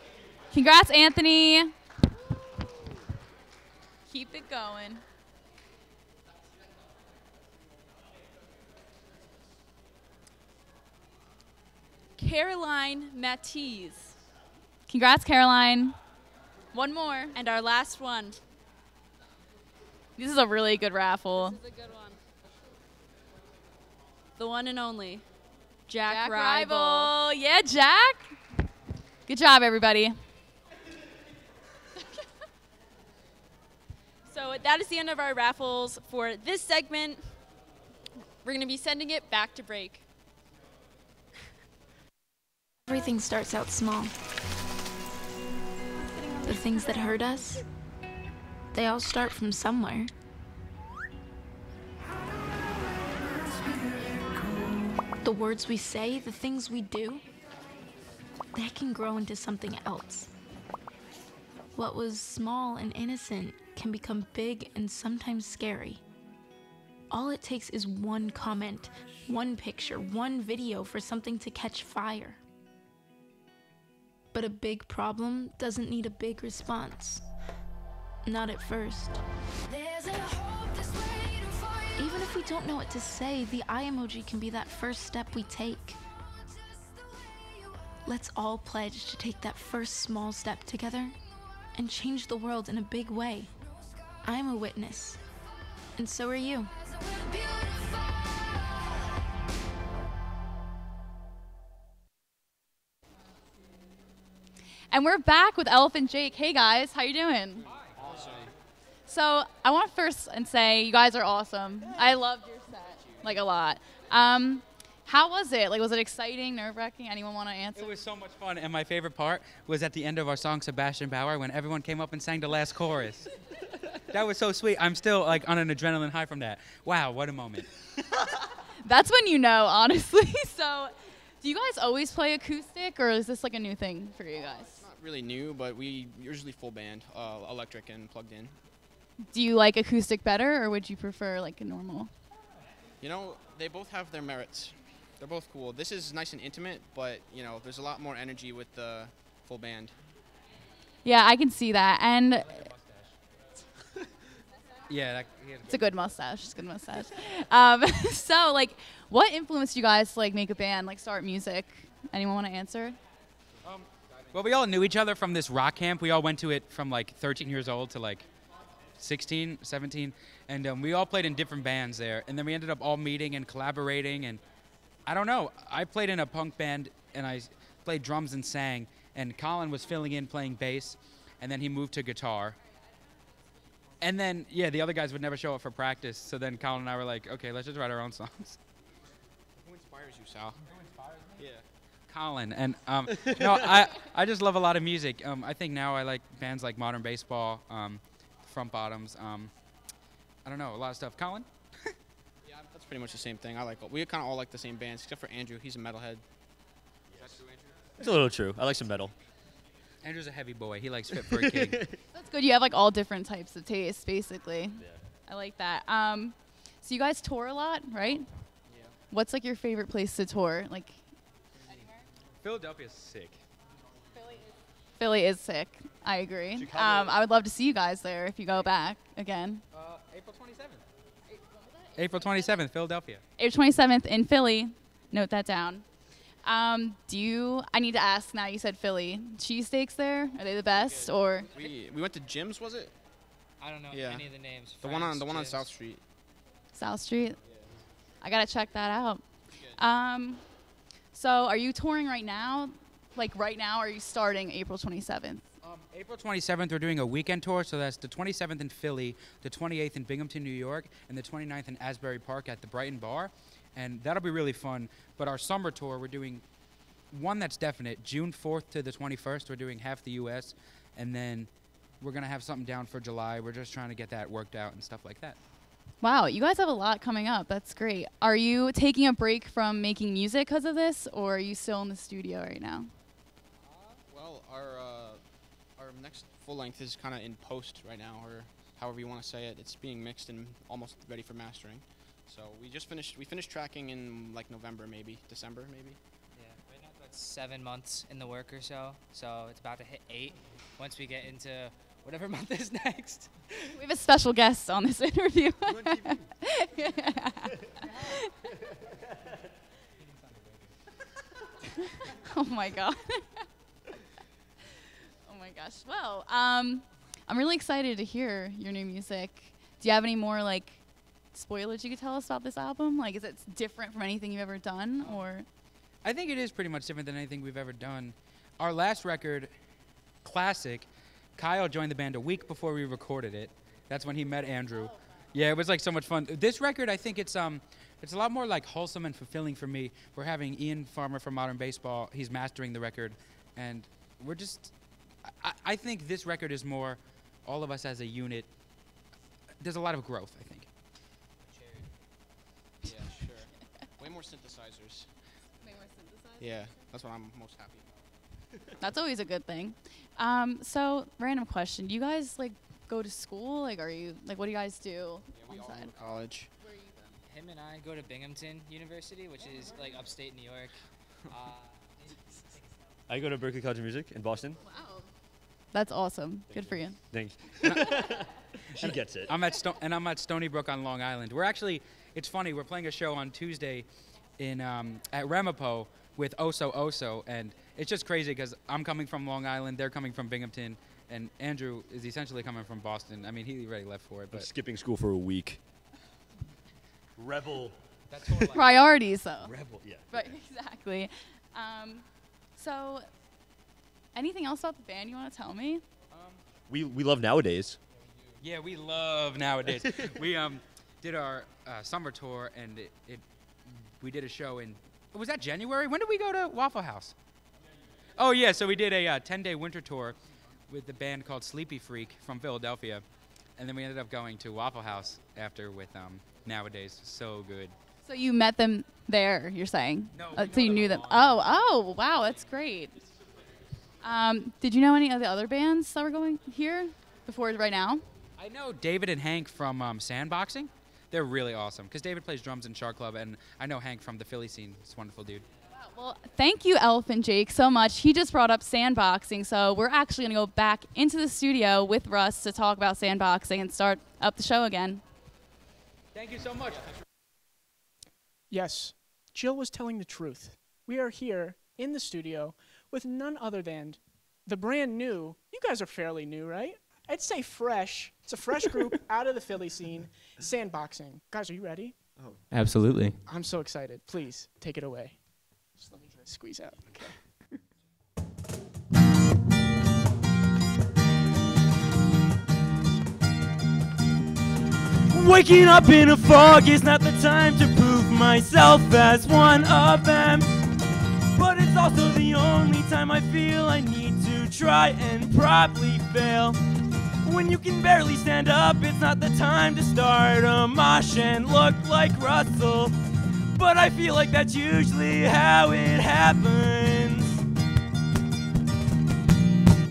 Congrats, Anthony. Keep it going. Caroline Matisse. Congrats, Caroline. One more, and our last one. This is a really good raffle. This is a good one. The one and only, Jack Rival. Rival. Yeah, Jack. Good job, everybody. So that is the end of our raffles for this segment. We're going to be sending it back to break. Everything starts out small. The things that hurt us, they all start from somewhere. The words we say, the things we do, they can grow into something else. What was small and innocent can become big and sometimes scary. All it takes is one comment, one picture, one video for something to catch fire. But a big problem doesn't need a big response. Not at first. Even if we don't know what to say, the eye emoji can be that first step we take. Let's all pledge to take that first small step together and change the world in a big way. I'm a witness, and so are you. And we're back with Elephant Jake. Hey guys, how you doing? Awesome. So I want to first and say you guys are awesome. I loved your set, like a lot. How was it? Like, was it exciting, nerve-wracking? Anyone want to answer? It was so much fun, and my favorite part was at the end of our song, Sebastian Bauer, when everyone came up and sang the last chorus. That was so sweet. I'm still like on an adrenaline high from that. Wow, what a moment. That's when you know, honestly. So, do you guys always play acoustic, or is this like a new thing for you guys? Not really new, but we usually full band, electric and plugged in. Do you like acoustic better, or would you prefer like a normal? You know, they both have their merits. They're both cool. This is nice and intimate, but you know, there's a lot more energy with the full band. Yeah, I can see that, and Yeah, it's a good mustache. It's a good mustache. So, like, what influenced you guys to like make a band, like start music? Anyone want to answer? Well, we all knew each other from this rock camp. We all went to it from like 13 years old to like 16, 17, and we all played in different bands there. And then we ended up all meeting and collaborating, and I don't know. I played in a punk band, and I played drums and sang, and Colin was filling in playing bass, and then he moved to guitar. And then, yeah, the other guys would never show up for practice, so then Colin and I were like, okay, let's just write our own songs. Who inspires you, Sal? Yeah. Colin. And no, I just love a lot of music. I think now I like bands like Modern Baseball, Front Bottoms. I don't know, a lot of stuff. Colin? Yeah, that's pretty much the same thing. We kind of all like the same bands, except for Andrew. He's a metalhead. It's a little true. I like some metal. Andrew's a heavy boy. He likes Fit for a King. That's good. You have like all different types of tastes, basically. Yeah. I like that. So you guys tour a lot, right? Yeah. What's like your favorite place to tour? Like Philadelphia's sick. Philly is sick. I agree. I would love to see you guys there if you go back again. April 27th. April 27th, Philadelphia. April 27th in Philly. Note that down. I need to ask now, you said Philly. Cheesesteaks there? Are they the best? Or We went to Jim's, was it? I don't know Yeah. any of the names. The one on South Street. South Street? I got to check that out. So are you touring right now? Like right now, or are you starting April 27th? April 27th, we're doing a weekend tour, so that's the 27th in Philly, the 28th in Binghamton, New York, and the 29th in Asbury Park at the Brighton Bar. And that'll be really fun. But our summer tour, we're doing one that's definite. June 4th to the 21st, we're doing half the U.S., and then we're going to have something down for July. We're just trying to get that worked out and stuff like that. Wow, you guys have a lot coming up. That's great. Are you taking a break from making music because of this, or are you still in the studio right now? Well, our next full length is kind of in post right now, or however you want to say it. It's being mixed and almost ready for mastering. So we finished tracking in like November, maybe December, maybe. Yeah, right now it's about 7 months in the work or so. So it's about to hit 8 once we get into whatever month is next. We have a special guest on this interview. Oh my god. Oh my gosh. Well, I'm really excited to hear your new music. Do you have any more like spoilers you could tell us about this album? Like, is it different from anything you've ever done, or? I think it is pretty much different than anything we've ever done. Our last record, Classic, Kyle joined the band a week before we recorded it. That's when he met Andrew. Yeah, it was like so much fun. This record, I think it's a lot more like wholesome and fulfilling for me. We're having Ian Farmer from Modern Baseball. He's mastering the record, and we're just. I think this record is more all of us as a unit. There's a lot of growth, I think. Yeah, sure. Way more synthesizers. Way more synthesizers? Yeah, that's what I'm most happy about. That's always a good thing. So, random question. Do you guys, like, go to school? Like, are you, like, what do you guys do Yeah, we on all the side? go to college. Him and I go to Binghamton University, which is like upstate New York. I go to Berklee College of Music in Boston. Wow. That's awesome. Good for you. Thanks. She gets it. I'm at Stony Brook on Long Island. It's funny, we're playing a show on Tuesday at Ramapo with Oso Oso, and it's just crazy because I'm coming from Long Island, they're coming from Binghamton, and Andrew is essentially coming from Boston. I mean, he already left for it, I'm but skipping school for a week. Rebel. That's totally Priorities, though. Rebel, yeah. Right, exactly. So, anything else about the band you want to tell me? We love Nowadays. yeah, we love Nowadays. We did our summer tour, and we did a show was that January? When did we go to Waffle House? Oh yeah, so we did a 10-day winter tour with the band called Sleepy Freak from Philadelphia, and then we ended up going to Waffle House after with Nowadays. So good. So you met them there, you're saying? No, So you knew them. Oh, wow, that's great. Did you know any of the other bands that were going here before right now? I know David and Hank from Sandboxing. They're really awesome because David plays drums in Shark Club, and I know Hank from the Philly scene. He's a wonderful dude. Well, thank you, Elephant Jake, so much. He just brought up sandboxing, so we're actually going to go back into the studio with Russ to talk about sandboxing and start up the show again. Thank you so much. Yes, Jill was telling the truth. We are here in the studio with none other than the brand new, you guys are fairly new, right? I'd say fresh. It's a fresh group out of the Philly scene, Sandboxing. Guys, are you ready? Oh. Absolutely. I'm so excited. Please, take it away. Just let me squeeze out. Okay. Waking up in a fog is not the time to prove myself as one of them. it's also the only time I feel I need to try and probably fail. When you can barely stand up, it's not the time to start a mosh and look like Russell. But I feel like that's usually how it happens.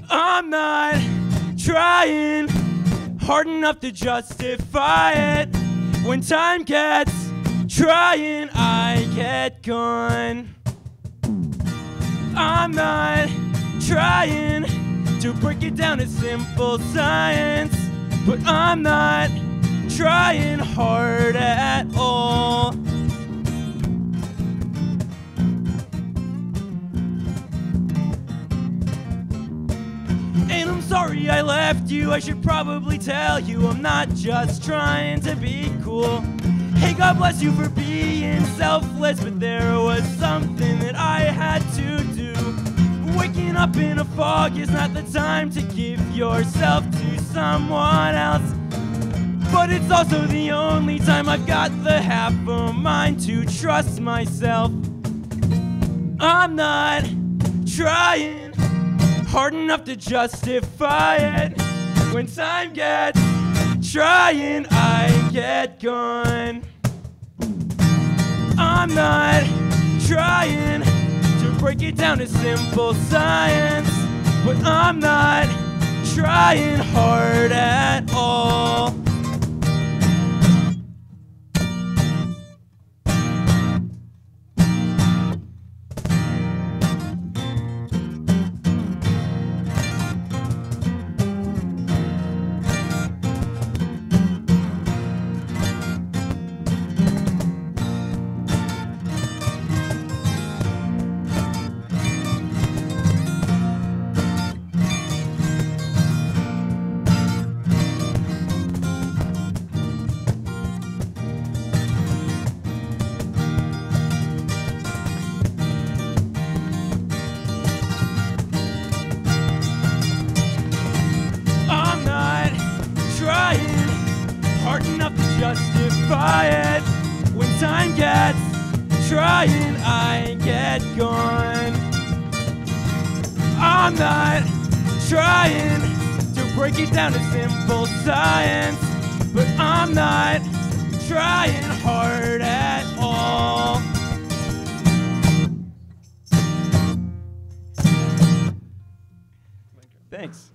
I'm not trying hard enough to justify it. When time gets trying, I get gone. I'm not trying to break it down to simple science, but I'm not trying hard at all. And I'm sorry I left you, I should probably tell you I'm not just trying to be cool. Hey, God bless you for being selfless, but there was something that I had to do. Waking up in a fog is not the time to give yourself to someone else. But it's also the only time I've got the half a mind to trust myself. I'm not trying hard enough to justify it. When time gets trying, I get gone. I'm not trying to break it down to simple science, but I'm not trying hard at all. Hard enough to justify it. When time gets trying, I get gone. I'm not trying to break it down to simple science, but I'm not trying hard at all. Thanks.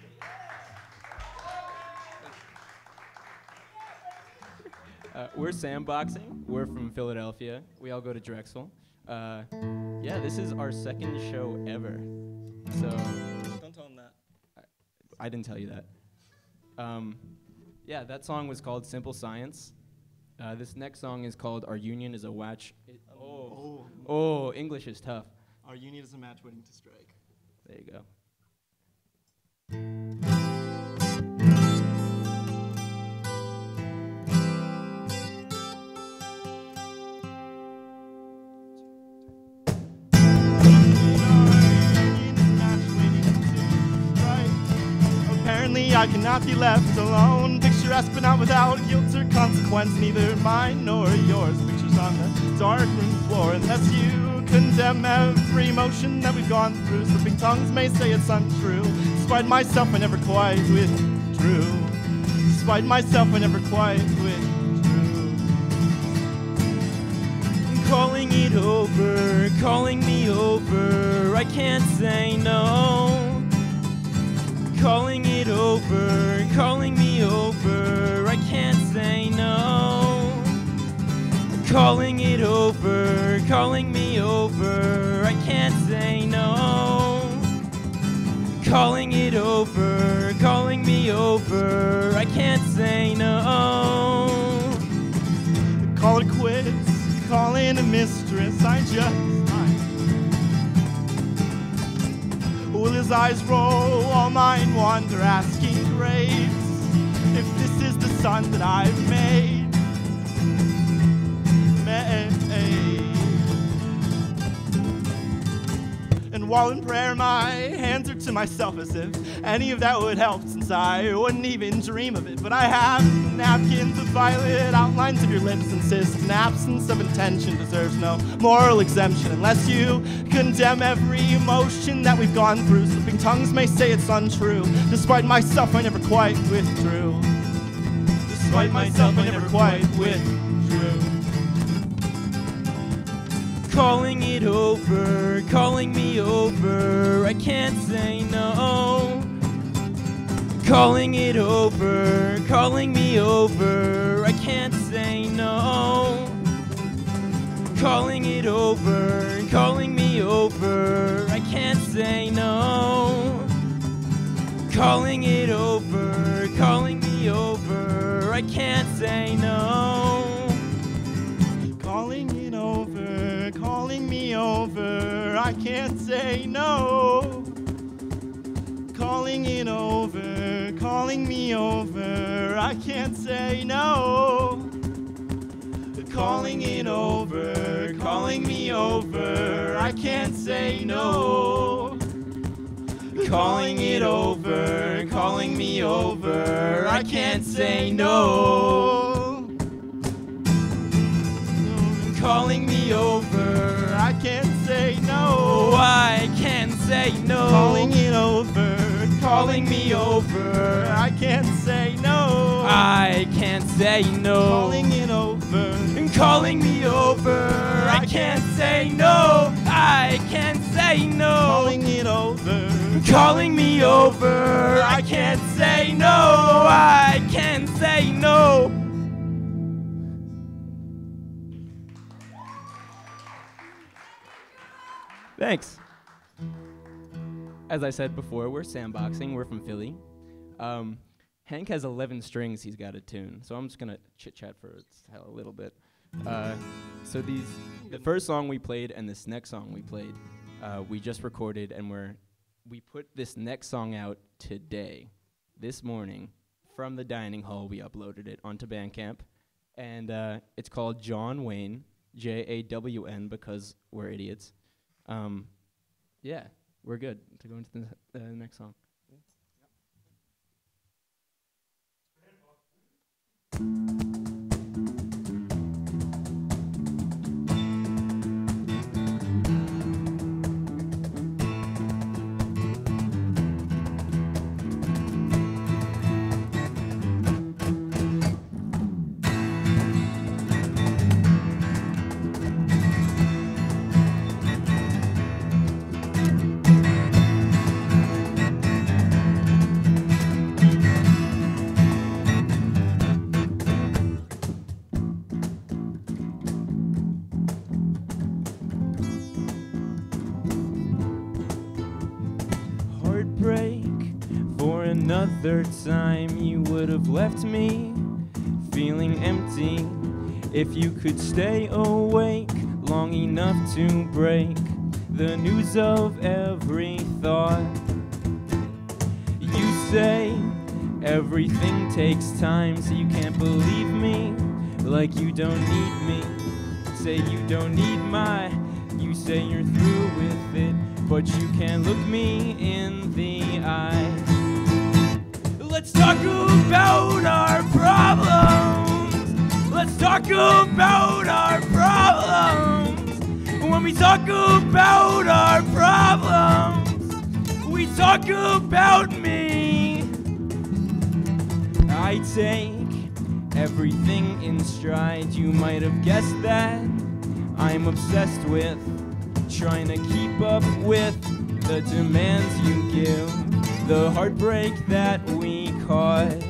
We're sandboxing. We're from Philadelphia. We all go to Drexel. Yeah, this is our second show ever. So Don't tell them that. I didn't tell you that. Yeah, that song was called Simple Science. This next song is called Our Union is a Watch. Oh, English is tough. Our union is a match waiting to strike. There you go. Apparently I cannot be left alone. Picturesque but not without guilt or consequence. Neither mine nor yours. Pictures on the dark room floor. Unless you condemn every emotion that we've gone through. Slipping tongues may say it's untrue. Despite myself I never quite withdrew. Despite myself I never quite withdrew. Calling it over, calling me over. I can't say no. Calling it over, calling me over. I can't say no. Calling it over, calling me over. I can't say no. Calling it over, calling me over. I can't say no. Call it quits, call in a mistress. Will his eyes roll, all mine wander, asking grace if this is the son that I've made. And while in prayer, my hands are to myself as if any of that would help, since I wouldn't even dream of it. But I have napkins with violet outlines of your lips, insist an absence of intention deserves no moral exemption unless you condemn every emotion that we've gone through. Slipping tongues may say it's untrue. Despite myself, I never quite withdrew. Despite myself, I never quite withdrew. Calling it over, calling me over, I can't say no. Calling it over, calling me over, I can't say no. Calling it over, calling me over, I can't say no. Calling it over, calling me over, I can't say no. Calling it over, calling me over, I can't say no. Calling it over, calling me over, I can't say no. Calling it over, calling me over, I can't say no. Calling it over, calling me over, I can't say no. Calling me over, I can't say no. I can't say no. Calling it over, calling me over, I can't say no. I can't say no. Calling it over, calling me over, I can't say no. I can't say no. Calling it over, calling me over, I can't say no. I can't say no. Thanks. As I said before, we're sandboxing. We're from Philly. Hank has 11 strings he's got to tune, so I'm just gonna chit-chat for a little bit. So the first song we played and this next song we played, we just recorded, and we put this next song out today, this morning, from the dining hall. We uploaded it onto Bandcamp, and it's called John Wayne, Jawn, because we're idiots. Yeah, we're good to go into the next song. Another time you would have left me feeling empty if you could stay awake long enough to break the news of every thought. You say everything takes time, so you can't believe me, like you don't need me. Say you don't need you say you're through with it, but you can't look me in the eyes. Let's talk about our problems. Let's talk about our problems. When we talk about our problems, we talk about me. I take everything in stride. You might have guessed that I'm obsessed with trying to keep up with the demands you give, the heartbreak that we cause.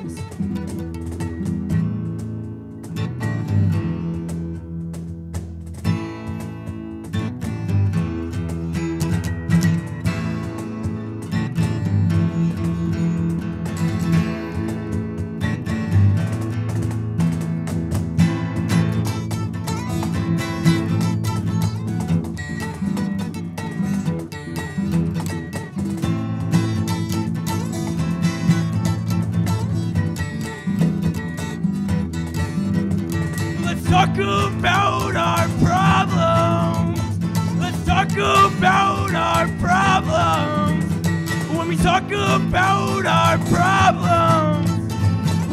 Talk about our problems. Let's talk about our problems. We talk about our problems.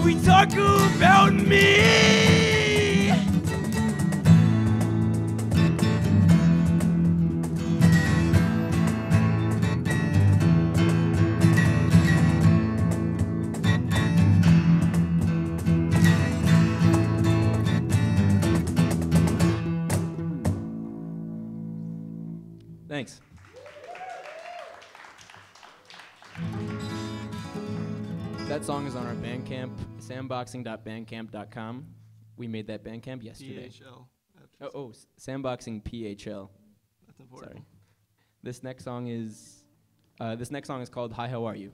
We talk about me. Thanks. That song is on our Bandcamp, sandboxing.bandcamp.com. We made that Bandcamp yesterday. PHL. Sandboxing PHL. That's important. Sorry. This next song is called Hi, How Are You?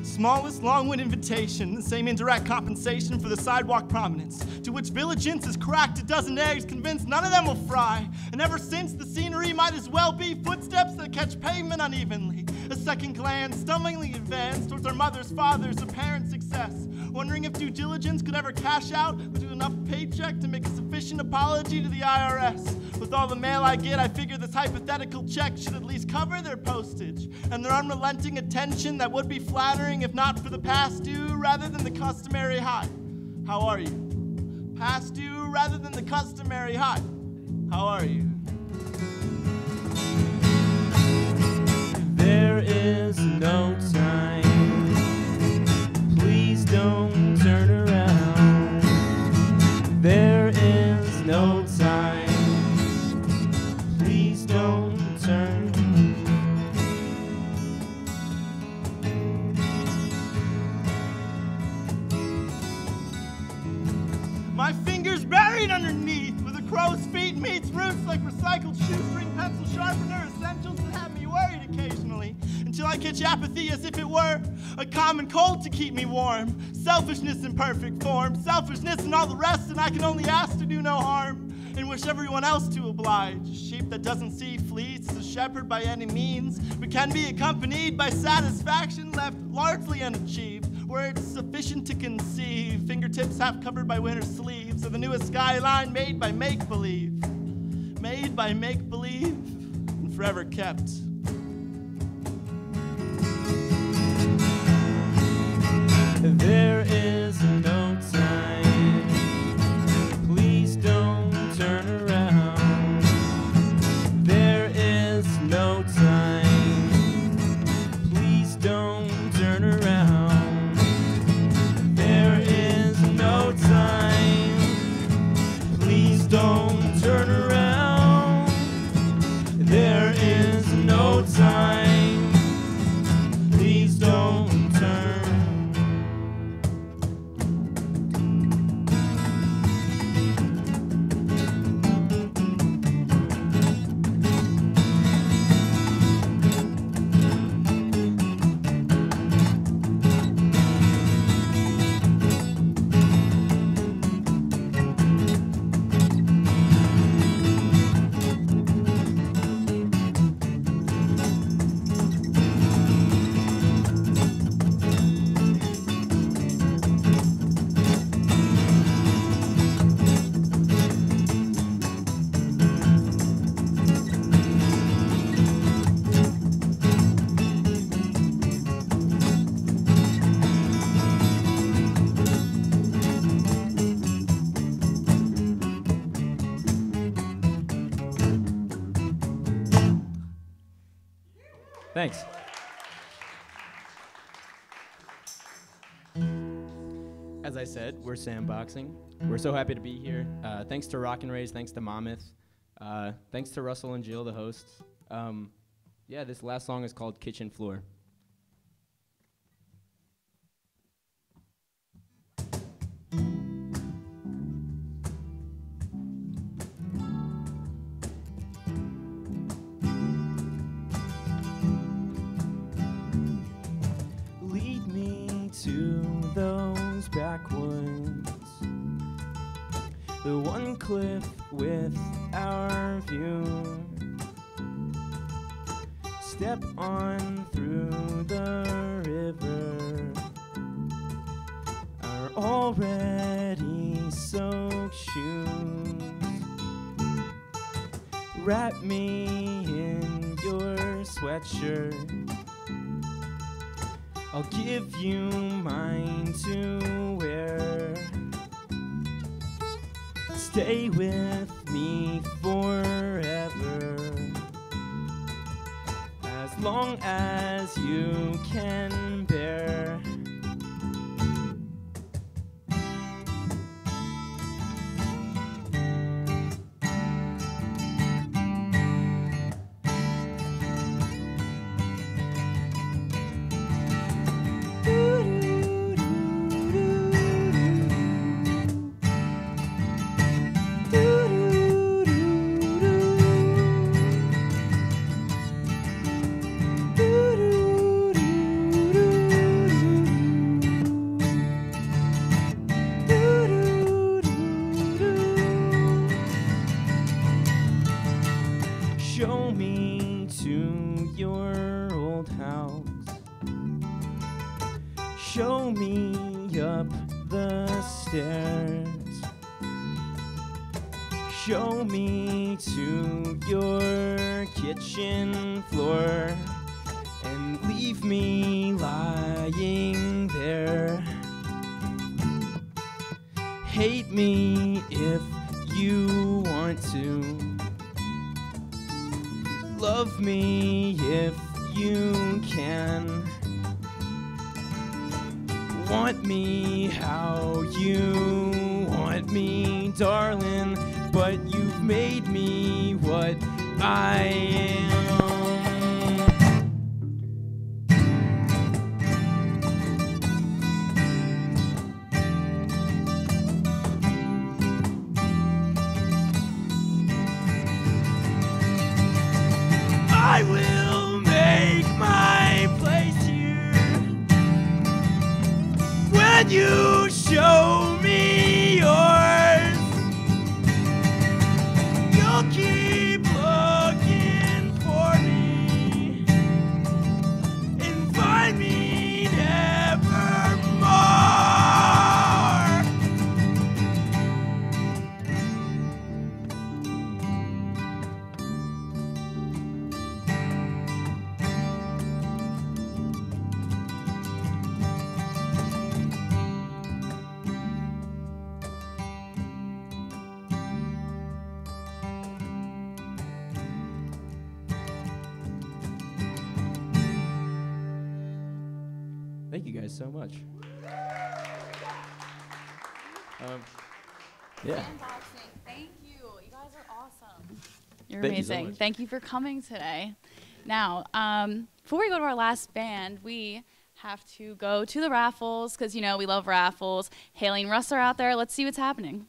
Smallest long-winded invitation, the same indirect compensation for the sidewalk prominence, to which Villigence has cracked a dozen eggs, convinced none of them will fry. And ever since, the scenery might as well be footsteps that catch pavement unevenly. A second glance, stumblingly advanced towards our mother's, father's, apparent success. Wondering if due diligence could ever cash out with enough paycheck to make a sufficient apology to the IRS. With all the mail I get, I figure this hypothetical check should at least cover their postage and their unrelenting attention that would be flattering if not for the past due rather than the customary hi. How are you? Past due rather than the customary hi. How are you? There is no time. Please don't turn around. There is no time. Please don't turn. My fingers buried underneath where the crow's feet meets roots like recycled shoestring pencil sharpener essentials that have me worried occasionally until I catch apathy as if it were a common cold to keep me warm. Selfishness in perfect form, selfishness and all the rest, and I can only ask to do no harm and wish everyone else to oblige. A sheep that doesn't see fleets is a shepherd by any means, but can be accompanied by satisfaction left largely unachieved. Words sufficient to conceive, fingertips half covered by winter sleeves of the newest skyline made by make-believe. Made by make-believe and forever kept. There is no time. Please don't turn around. There is no time. Please don't turn around. There is no time. Please don't turn around. There is no time. Please don't turn. Thanks. As I said, we're sandboxing. We're so happy to be here. Thanks to Rock and Raise, thanks to Monmouth, thanks to Russell and Jill, the hosts. Yeah, this last song is called Kitchen Floor. Lead me to those backwoods the one cliff with our view. Step on through the river, our already soaked shoes. Wrap me in your sweatshirt, I'll give you mine to wear. Stay with me forever, as long as you can bear. Show me to your old house. Show me up the stairs. Show me to your kitchen floor and leave me lying there. Hate me if you want to. Love me if you can. Want me how you want me, darling, but you've made me what I am. I will make my place here when you show me yours. You'll keep looking for me and find me nevermore. Thank you guys so much. Yeah. Sandboxing. Thank you. You guys are awesome. You're Thank you so amazing. much. Thank you for coming today. Now, before we go to our last band, we have to go to the raffles because, you know, we love raffles. Haley and Russ are out there. Let's see what's happening.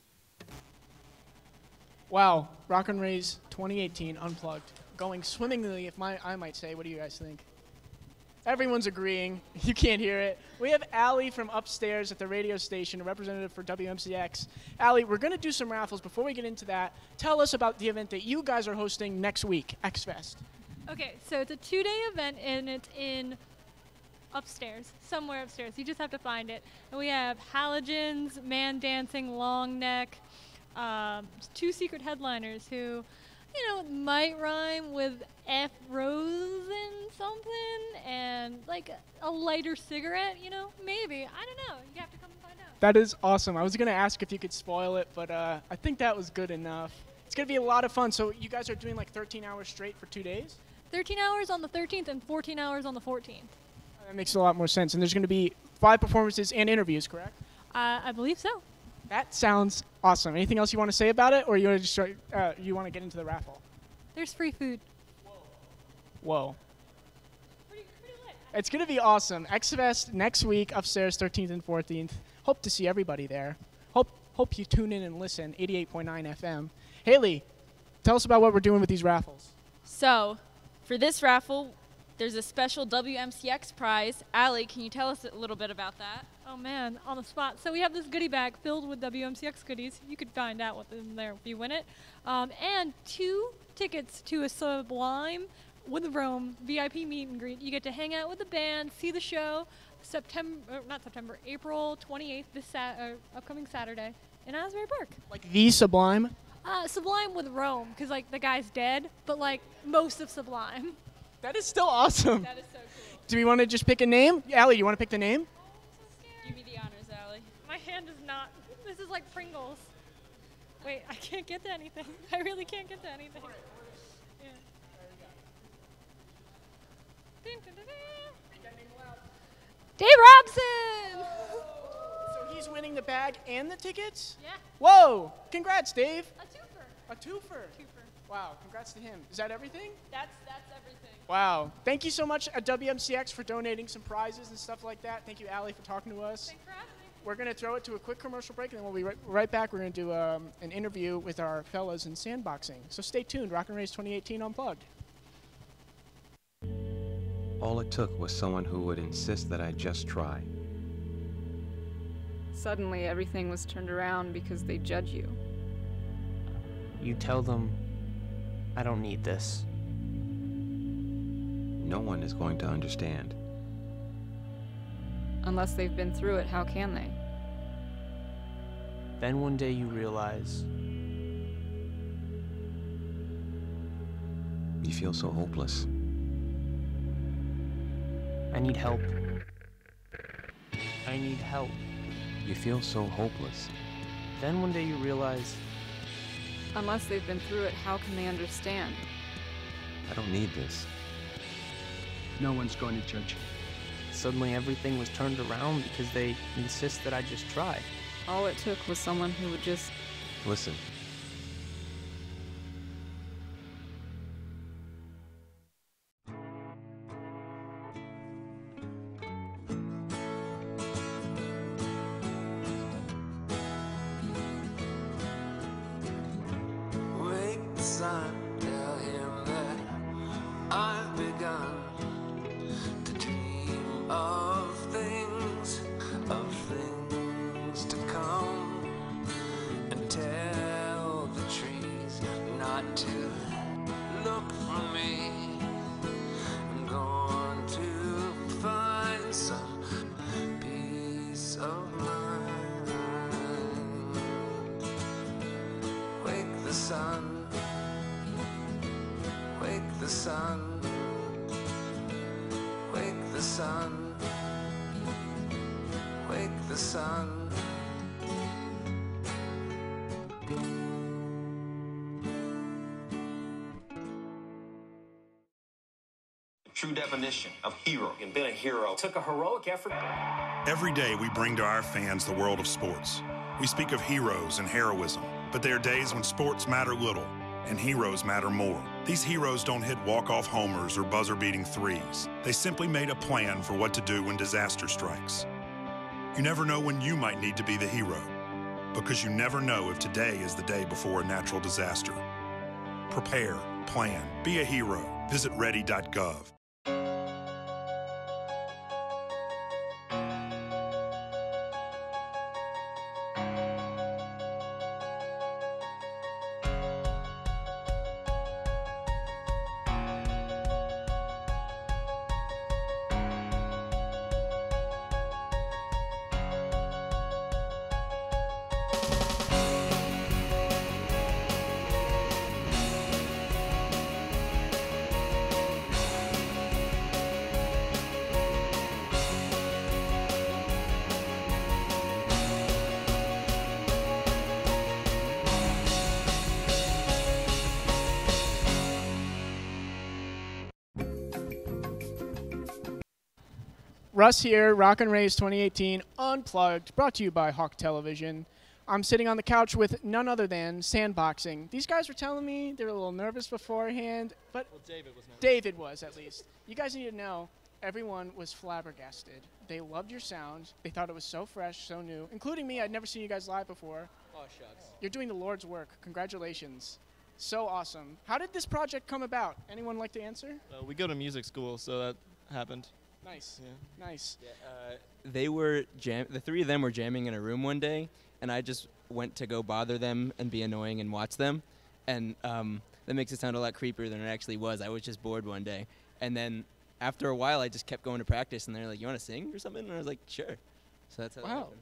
Wow, Rock and Ray's 2018 Unplugged. Going swimmingly, if I might say. What do you guys think? Everyone's agreeing. You can't hear it. We have Allie from upstairs at the radio station, a representative for WMCX. Allie, we're going to do some raffles. Before we get into that, tell us about the event that you guys are hosting next week, X-Fest. Okay, so it's a 2-day event, and it's in upstairs, somewhere upstairs. You just have to find it. And we have halogens, man dancing, long neck, 2 secret headliners who, you know, might rhyme with F. Rosen something and like a lighter cigarette, you know, maybe. I don't know. You have to come and find out. That is awesome. I was going to ask if you could spoil it, but I think that was good enough. It's going to be a lot of fun. So you guys are doing like 13 hours straight for 2 days? 13 hours on the 13th and 14 hours on the 14th. That makes a lot more sense. And there's going to be 5 performances and interviews, correct? I believe so. That sounds awesome. Anything else you want to say about it, or you want to just start, you want to get into the raffle? There's free food. Whoa. It's going to be awesome. X-Fest next week, upstairs, 13th and 14th. Hope to see everybody there. Hope you tune in and listen, 88.9 FM. Haley, tell us about what we're doing with these raffles. So, for this raffle, there's a special WMCX prize. Allie, can you tell us a little bit about that? Oh man, on the spot. So we have this goodie bag filled with WMCX goodies. You could find out what's in there if you win it. And 2 tickets to a Sublime with Rome VIP meet and greet. You get to hang out with the band, see the show, April 28th, upcoming Saturday in Asbury Park. Like the Sublime? Sublime with Rome, because like the guy's dead, but like most of Sublime. That is still awesome. That is so cool. Do we want to just pick a name? Allie, you want to pick the name? Give me the honors, Allie. My hand is not. This is like Pringles. Wait, I can't get to anything. I really can't get to anything. Yeah. Dave Robson! So he's winning the bag and the tickets? Yeah. Whoa! Congrats, Dave. A twofer. A twofer. Wow, congrats to him. Is that everything? That's everything. Wow. Thank you so much at WMCX for donating some prizes and stuff like that. Thank you, Allie, for talking to us. Thanks for having me. We're going to throw it to a quick commercial break, and then we'll be right back. We're going to do an interview with our fellas in sandboxing. So stay tuned. Rock and Race 2018 Unplugged. All it took was someone who would insist that I just try. Suddenly, everything was turned around because they judge you. You tell them, I don't need this. No one is going to understand. Unless they've been through it, how can they? Then one day you realize You feel so hopeless. I need help. I need help. You feel so hopeless. Then one day you realize, Unless they've been through it, how can they understand? I don't need this. no one's going to judge you. Suddenly everything was turned around because they insist that I just try. All it took was someone who would just... Listen. Wake the sun, tell him that I've begun to dream of things to come, and tell the trees not to look for me. I'm going to find some peace of mind. Wake the sun, wake the sun, wake the sun, wake the sun. True definition of hero. And being a hero took a heroic effort. Every day we bring to our fans the world of sports. We speak of heroes and heroism, but there are days when sports matter little and heroes matter more. These heroes don't hit walk-off homers or buzzer-beating threes. They simply made a plan for what to do when disaster strikes. You never know when you might need to be the hero, because you never know if today is the day before a natural disaster. Prepare, plan, be a hero. Visit ready.gov. Russ here, Rock and Race 2018 Unplugged, brought to you by Hawk Television. I'm sitting on the couch with none other than Sandboxing. These guys were telling me they were a little nervous beforehand, but Well, David was nervous. David was, at least. You guys need to know, everyone was flabbergasted. They loved your sound. They thought it was so fresh, so new, including me. I'd never seen you guys live before. Oh, shucks. You're doing the Lord's work. Congratulations. So awesome. How did this project come about? Anyone like to answer? We go to music school, so that happened. Nice. Nice. They were the three of them were jamming in a room one day, and I just went to go bother them and be annoying and watch them, and that makes it sound a lot creepier than it actually was. I was just bored one day, and then after a while, I just kept going to practice, and they're like, "You want to sing or something?" And I was like, "Sure." So that's how that happened.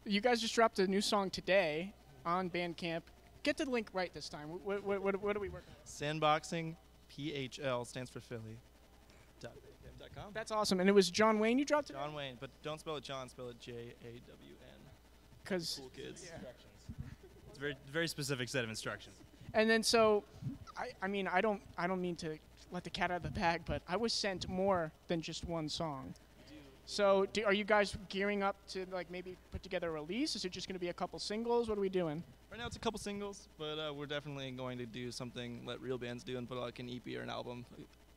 You guys just dropped a new song today on Bandcamp. Get the link right this time. What are we working on? Sandboxing, PHL stands for Philly. .bandcamp.com. That's awesome. And it was John Wayne you dropped today? John Wayne, but don't spell it John, spell it Jawn. Because cool kids. Yeah. It's a very specific set of instructions. And then so, I mean, I don't mean to let the cat out of the bag, but I was sent more than just one song. So are you guys gearing up to like maybe put together a release? Is it just going to be a couple singles? What are we doing? Right now it's a couple singles, but we're definitely going to do something let real bands do and put like an EP or an album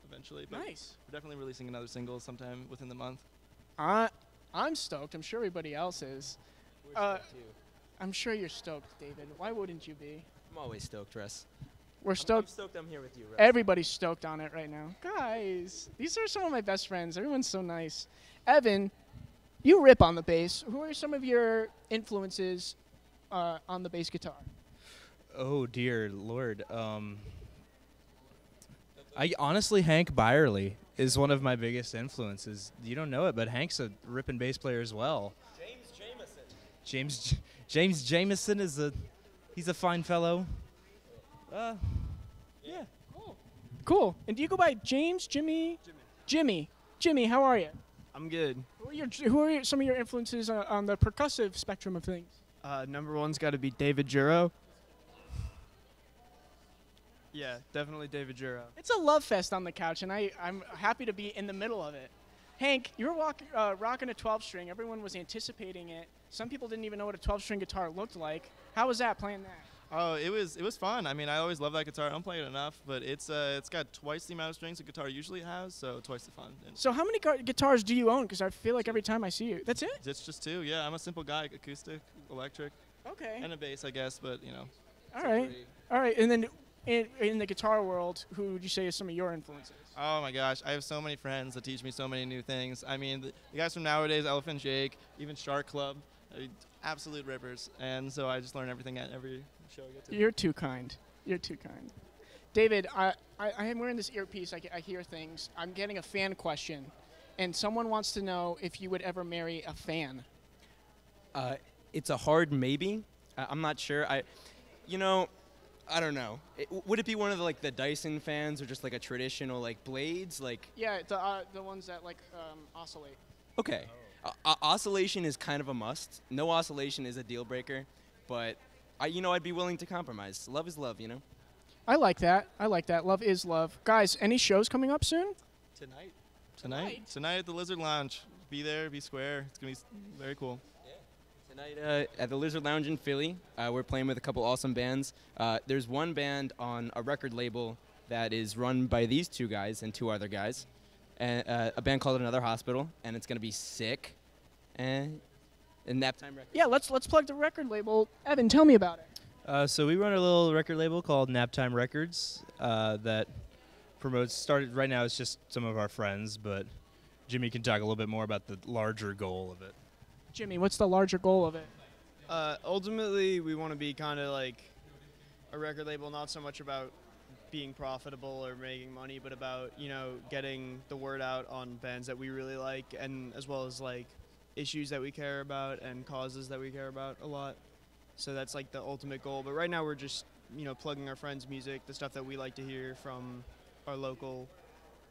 eventually. But nice. We're definitely releasing another single sometime within the month. I'm stoked. I'm sure everybody else is. We're stoked too. I'm sure you're stoked, David. Why wouldn't you be? I'm always stoked, Russ. We're stoked. I'm stoked I'm here with you, Russ. Everybody's stoked on it right now. Guys, these are some of my best friends. Everyone's so nice. Evan, you rip on the bass. Who are some of your influences on the bass guitar? Oh, dear Lord. I honestly, Hank Byerly is one of my biggest influences. You don't know it, but Hank's a ripping bass player as well. James Jameson is he's a fine fellow. Yeah. Cool. And do you go by James, Jimmy? Jimmy, how are you? I'm good. Who are some of your influences on the percussive spectrum of things? Number one's got to be David Juro. Yeah, definitely David Juro. It's a love fest on the couch, and I'm happy to be in the middle of it. Hank, you were rocking a 12-string. Everyone was anticipating it. Some people didn't even know what a 12-string guitar looked like. How was that, playing that? Oh, it was fun. I mean, I always love that guitar. I don't play it enough, but it's got twice the amount of strings a guitar usually has, so twice the fun. And so how many guitars do you own? Because I feel like every time I see you. That's it? It's just two, yeah. I'm a simple guy, acoustic, electric. Okay. And a bass, I guess, but, you know. All right. And then in the guitar world, who would you say is some of your influences? Oh, my gosh. I have so many friends that teach me so many new things. I mean, the guys from nowadays, Elephant Jake, even Shark Club, absolute rippers. And so I just learn everything at every show I get to. You're too kind. David, I am wearing this earpiece. I hear things. I'm getting a fan question. And someone wants to know if you would ever marry a fan. It's a hard maybe. I'm not sure. I don't know. Would it be one of the Dyson fans or just like a traditional blades? Yeah, the ones that oscillate. Okay. Oscillation is kind of a must. No oscillation is a deal breaker, but I'd be willing to compromise. Love is love, I like that. Love is love. Guys, any shows coming up soon? Tonight at the Lizard Lounge. Be there, be square. It's going to be very cool. Tonight at the Lizard Lounge in Philly, we're playing with a couple awesome bands. There's one band on a record label that is run by these two guys and two other guys, and a band called Another Hospital, and it's going to be sick. And Naptime Records. Yeah, let's plug the record label. Evan, tell me about it. So we run a little record label called Naptime Records that started right now. It's just some of our friends, but Jimmy can talk a little bit more about the larger goal of it. Jimmy, what's the larger goal of it? Ultimately, we want to be kind of like a record label, not so much about being profitable or making money, but about, getting the word out on bands that we really like, and as well as issues that we care about and causes that we care about a lot. So that's the ultimate goal. But right now we're just, plugging our friends' music, the stuff that we like to hear from our local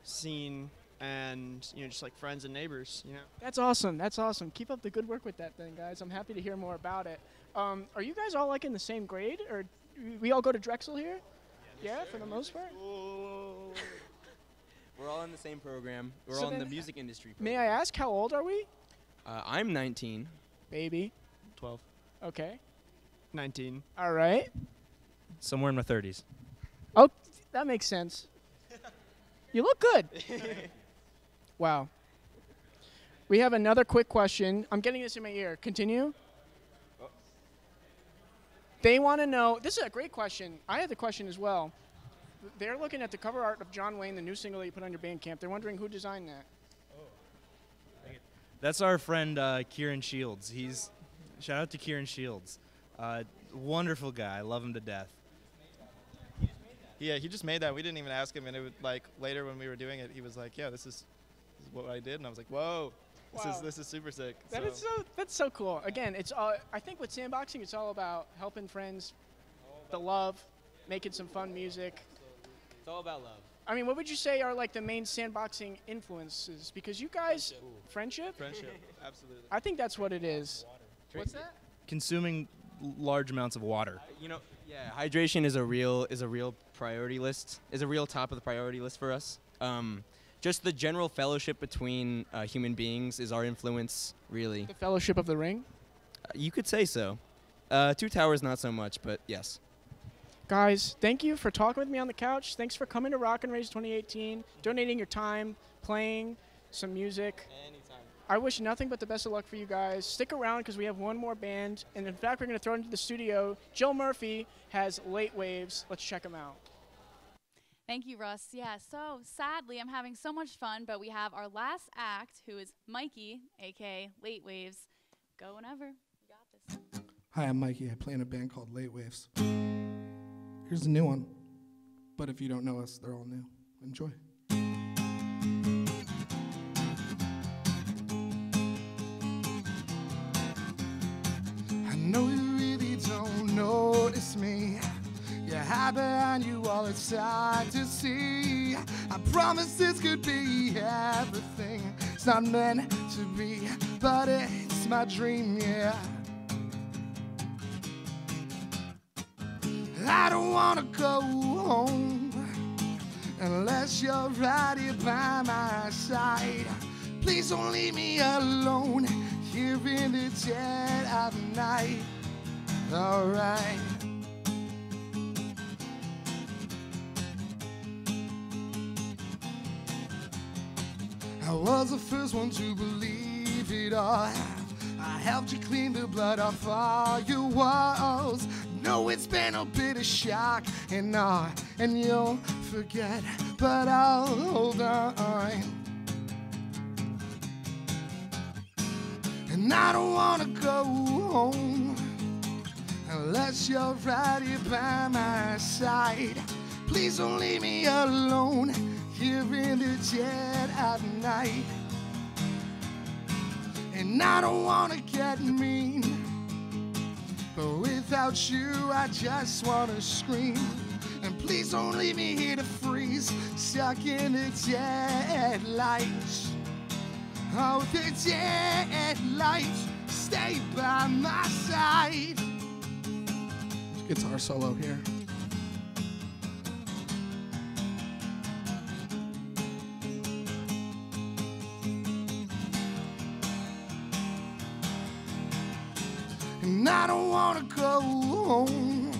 scene, and just friends and neighbors. That's awesome. Keep up the good work with that thing, guys. I'm happy to hear more about it. Are you guys all in the same grade, or we all go to Drexel here? Yeah, for the most part. We're all in the same program. We're all in the music industry program. May I ask, how old are we? I'm 19. Baby. 12. Okay. 19. All right. Somewhere in my 30s. Oh, that makes sense. You look good. Wow. We have another quick question. I'm getting this in my ear. Continue. They want to know, this is a great question. I had the question as well. They're looking at the cover art of John Wayne, the new single that you put on your Bandcamp. They're wondering who designed that. That's our friend Kieran Shields. Shout out to Kieran Shields. Wonderful guy. Love him to death. Yeah, he just made that. We didn't even ask him, and it was like later when we were doing it, he was like, "Yeah, this is what I did," and I was like, "Whoa, this is super sick." That's so cool. Again, it's all. I think with sandboxing, it's all about helping friends, the love, making some fun music. It's all about love. I mean, what would you say are like the main sandboxing influences? Because you guys, friendship, absolutely. I think that's what it is. What's that? Consuming large amounts of water. Yeah, hydration is a real priority list. Is a real top of the priority list for us. Just the general fellowship between human beings is our influence, really. The Fellowship of the Ring? You could say so. Two Towers, not so much, but yes. Guys, thank you for talking with me on the couch. Thanks for coming to Rock and Raise 2018, donating your time, playing some music. Anytime. I wish nothing but the best of luck for you guys. Stick around because we have one more band. And in fact, we're going to throw it into the studio. Joe Murphy has Late Waves. Let's check him out. Thank you, Russ. Yeah, so sadly, I'm having so much fun, but we have our last act, who is Mikey, a.k.a. Late Waves. Go whenever. You got this. Hi, I'm Mikey. I play in a band called Late Waves. Here's a new one. But if you don't know us, they're all new. Enjoy. I know you really don't notice me. You hide behind you all it's hard to see. I promise this could be everything. It's not meant to be, but it's my dream, yeah. I don't wanna go home unless you're right here by my side. Please don't leave me alone here in the dead of night. Alright. I was the first one to believe it all. I helped you clean the blood off all your walls. No, it's been a bit of shock and awe, and you'll forget, but I'll hold on. And I don't wanna go home unless you're right here by my side. Please don't leave me alone here in the dead of night. And I don't wanna get mean, but without you I just wanna scream. And please don't leave me here to freeze, stuck in the dead lights. Oh, the dead lights, stay by my side. Guitar solo here. And I don't wanna go home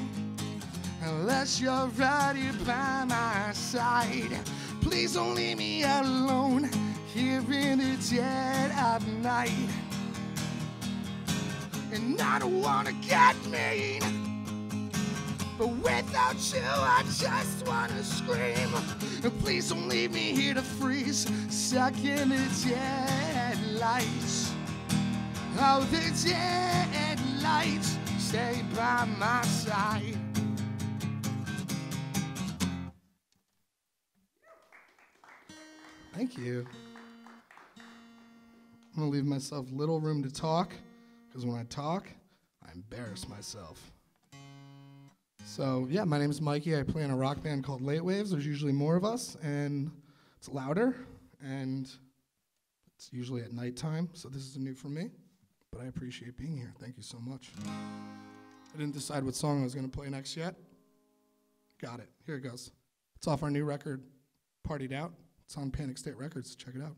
unless you're right here by my side. Please don't leave me alone here in the dead of night. And I don't wanna get mean, but without you I just wanna scream. And please don't leave me here to freeze, stuck in the dead lights. Oh, the dead lights, stay by my side. Thank you. I'm gonna leave myself little room to talk, because when I talk, I embarrass myself. So yeah, my name is Mikey. I play in a rock band called Late Waves. There's usually more of us, and it's louder, and it's usually at nighttime, so this is new for me. But I appreciate being here. Thank you so much. I didn't decide what song I was going to play next yet. Got it. Here it goes. It's off our new record, Partied Out. It's on Panic State Records. Check it out.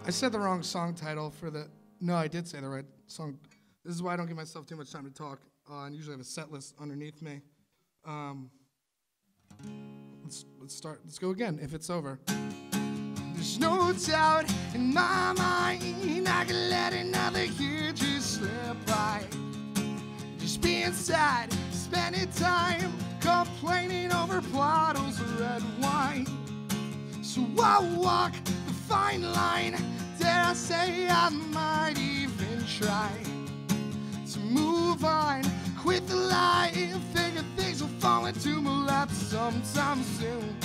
I said the wrong song title for the... No, I did say the right song. This is why I don't give myself too much time to talk. And usually I have a set list underneath me. Let's start. Let's go again, If It's Over. There's no doubt in my mind I can let another year just slip by. Just being sad, spending time complaining over bottles of red wine. So I walk the fine line, dare I say I might even try to move on, quit the lie, figure things will fall into my lap sometime soon.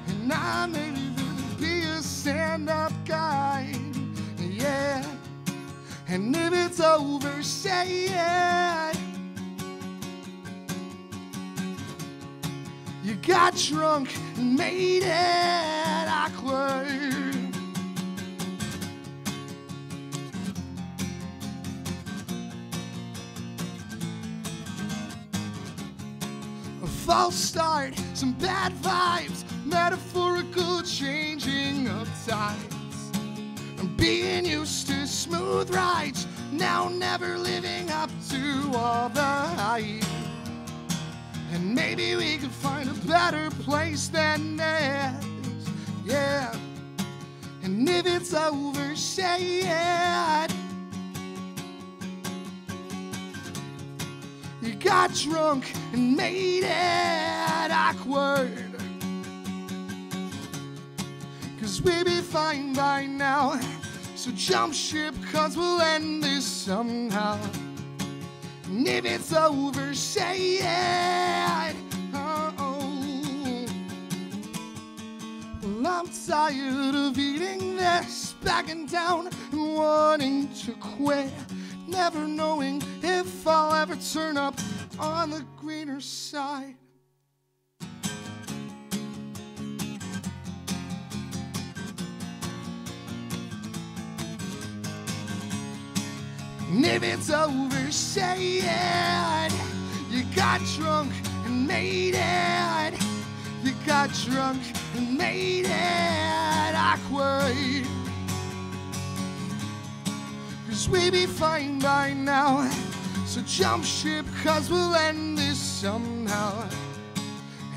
And I may even be a stand-up guy, yeah. And if it's over, say it. You got drunk and made it awkward. A false start, some bad vibes, metaphorical changing of tides. I'm being used to smooth rides, now never living up to all the hype. And maybe we could find a better place than this, yeah. And if it's over, say it. You got drunk and made it awkward. 'Cause we'll be fine by now. So jump ship, 'cause we'll end this somehow. And if it's over, say it. Oh. Well, I'm tired of eating this, backing down and wanting to quit, never knowing if I'll ever turn up on the greener side. And if it's over, say it. You got drunk and made it. You got drunk and made it awkward. 'Cause we be fine by now. So jump ship, 'cause we'll end this somehow.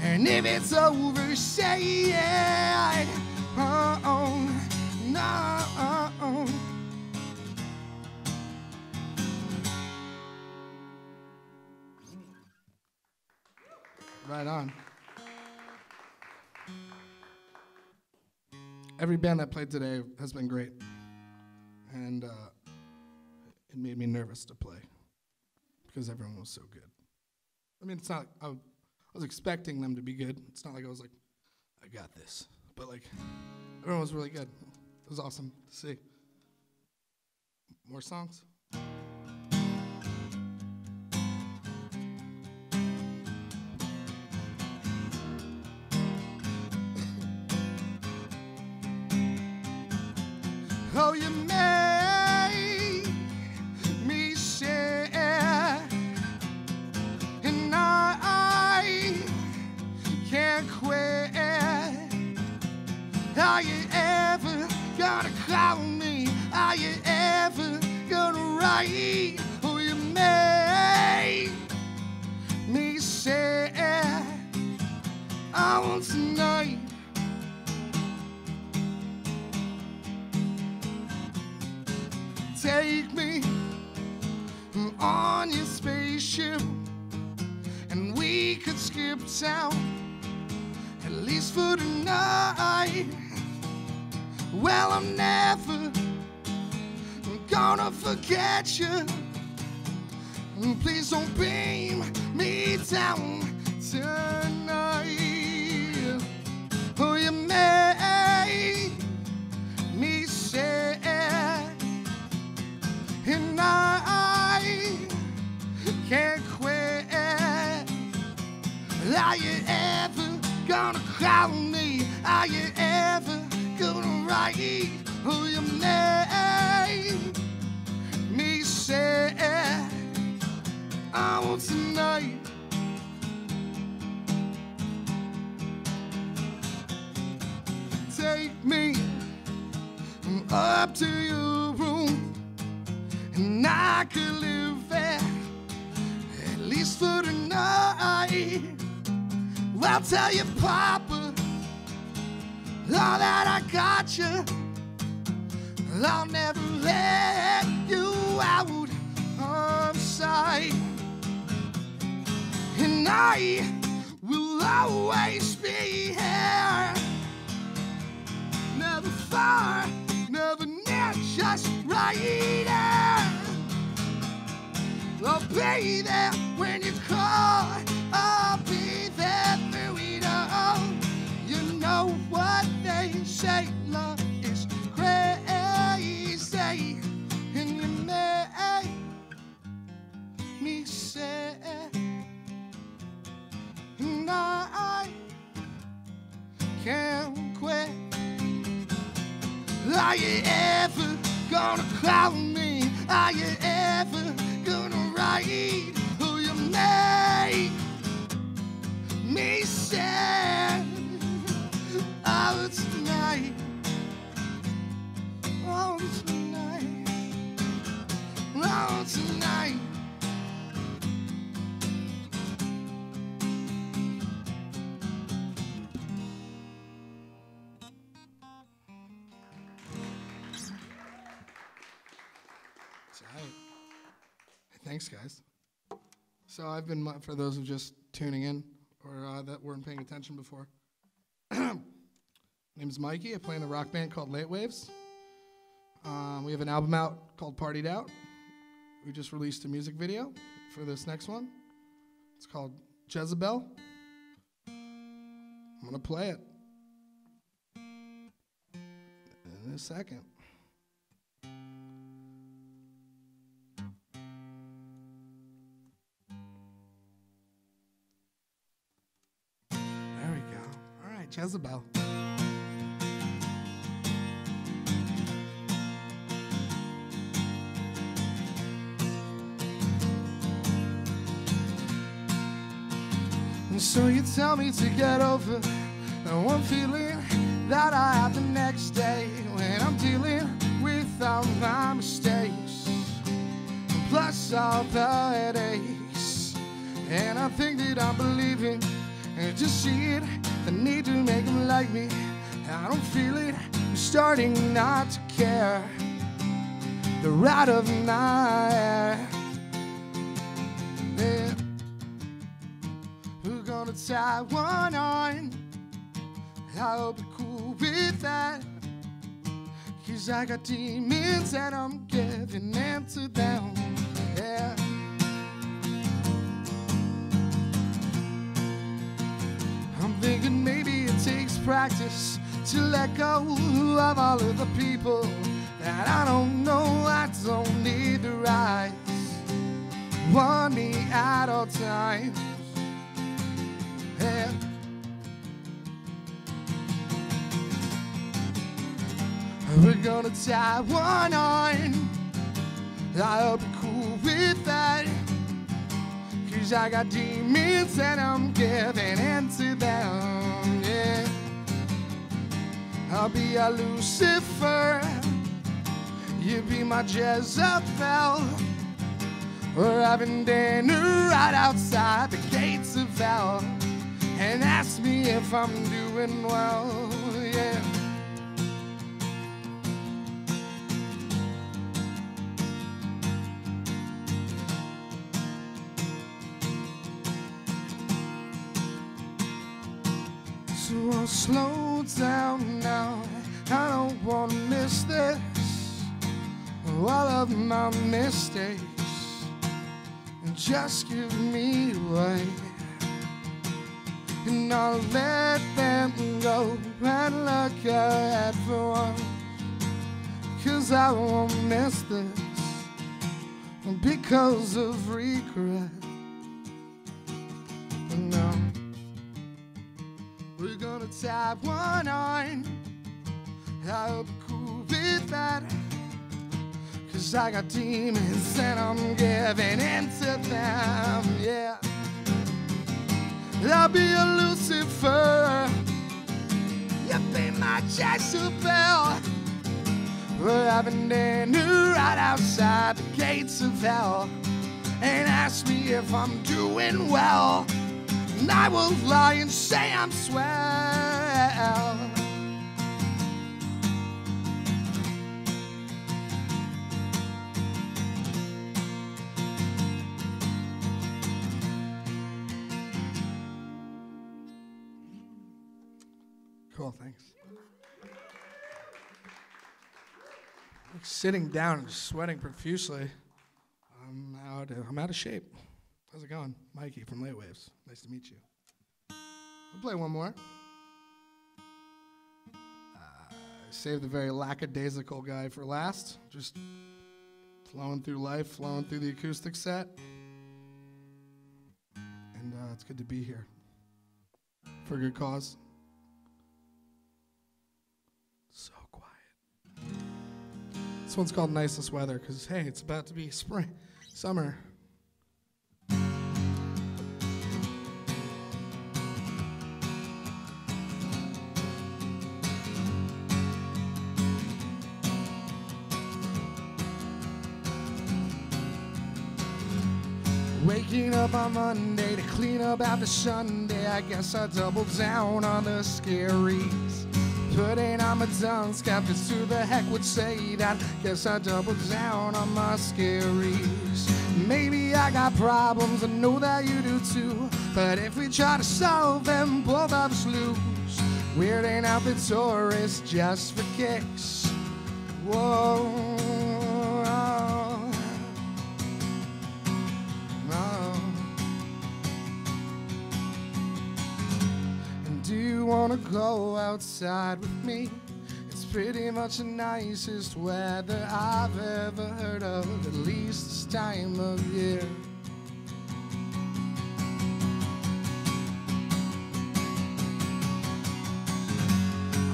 And if it's over, say it. Oh, no. Right on. Every band that played today has been great. And it made me nervous to play because everyone was so good. I mean, it's not, I was expecting them to be good. It's not like I was like, I got this. But like, everyone was really good. It was awesome to see. More songs? Oh, you make me sad, and I can't quit. Are you ever gonna call me? Are you ever gonna write? Oh, you make me sad. I want tonight. Take me on your spaceship, and we could skip town, at least for tonight. Well, I'm never gonna forget you. Please don't beam me down tonight. Oh, you made me sad, and I can't quit. Are you ever gonna call me? Are you ever gonna write? Oh, you made me sad. I want tonight. Take me up to your room, and I could live there, at least for tonight. Well, tell your papa Now that I got you, I'll never let you out of sight. And I will always be here. Never far, never near, just right here. I'll be there when you call. I'll be there through it all. You know what they say, love is crazy. And you make me say, and I can't quit. Are you ever gonna call me? Are you ever gonna write? Who you make me sad? Oh, tonight. Oh, tonight. Oh, tonight. Thanks, guys. So I've been, for those who are just tuning in or that weren't paying attention before, name's Mikey. I play in a rock band called Late Waves. We have an album out called Partied Out. We just released a music video for this next one. It's called Jezebel. I'm going to play it in a second. Jezebel. And so you tell me to get over the one feeling that I have the next day when I'm dealing with all my mistakes, plus all the headaches. And I think that I'm believing and just see it. The need to make them like me. I don't feel it. I'm starting not to care. They're out of my hair. Yeah. We're gonna tie one on. I'll be cool with that. 'Cause I got demons and I'm giving in to them. Yeah. I'm thinking maybe it takes practice to let go of all of the people that I don't know. I don't need the rights. Want me at all times. Yeah. We're gonna tie one on. I'll be cool with that. 'Cause I got demons and I'm giving in to them, yeah. I'll be a Lucifer, you be my Jezebel. We're having dinner right outside the gates of hell. And ask me if I'm doing well, yeah. So I'll slow down now. I don't want to miss this. All of my mistakes. And just give me away. And I'll let them go and look ahead for once. 'Cause I won't miss this because of regret. No. We're gonna tie one on. I'll be cool with that. 'Cause I got demons and I'm giving in to them, yeah. I'll be a Lucifer. You be my Jezebel. We're having dinner right outside the gates of hell. And ask me if I'm doing well. And I will lie and say I'm swell. Cool, thanks. I'm sitting down and sweating profusely. I'm out of shape. How's it going? Mikey from Late Waves. Nice to meet you. We'll play one more. Save the very lackadaisical guy for last. Just flowing through life, flowing through the acoustic set. And it's good to be here. For a good cause. So quiet. This one's called Nicest Weather, because, hey, it's about to be spring, summer. Waking up on Monday to clean up after Sunday, I guess I doubled down on the scaries. Putting on my dunce cap, cause who the heck would say that? Guess I doubled down on my scaries. Maybe I got problems, I know that you do too. But if we try to solve them, both of us lose. Weirding out the tourists just for kicks. Whoa. Wanna go outside with me? It's pretty much the nicest weather I've ever heard of, at least this time of year.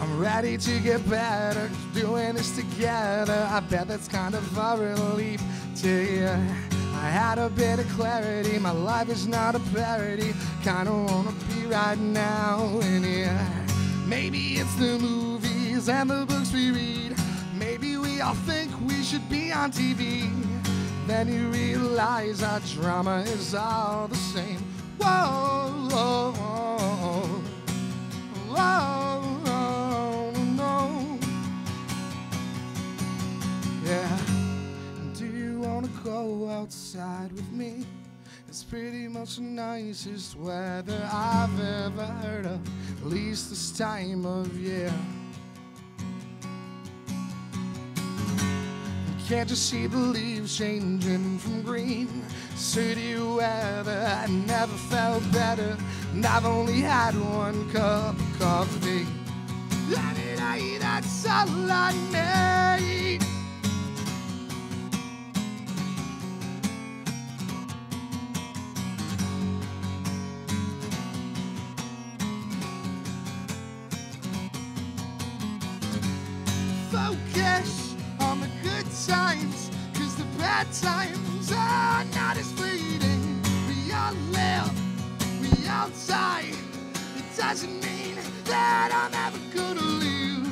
I'm ready to get better, doing this together. I bet that's kind of a relief to hear. I had a bit of clarity, my life is not a parody. Kinda wanna be right now in here. Maybe it's the movies and the books we read. Maybe we all think we should be on TV. Then you realize our drama is all the same. Whoa, whoa, whoa, whoa, whoa, no. Yeah. Do you wanna go outside with me? It's pretty much the nicest weather I've ever heard of, at least this time of year. Can't you see the leaves changing from green? City weather, I never felt better, and I've only had one cup of coffee. That's all I need. Focus on the good times, cause the bad times are not as fleeting. We all live, we all die. It doesn't mean that I'm ever gonna leave.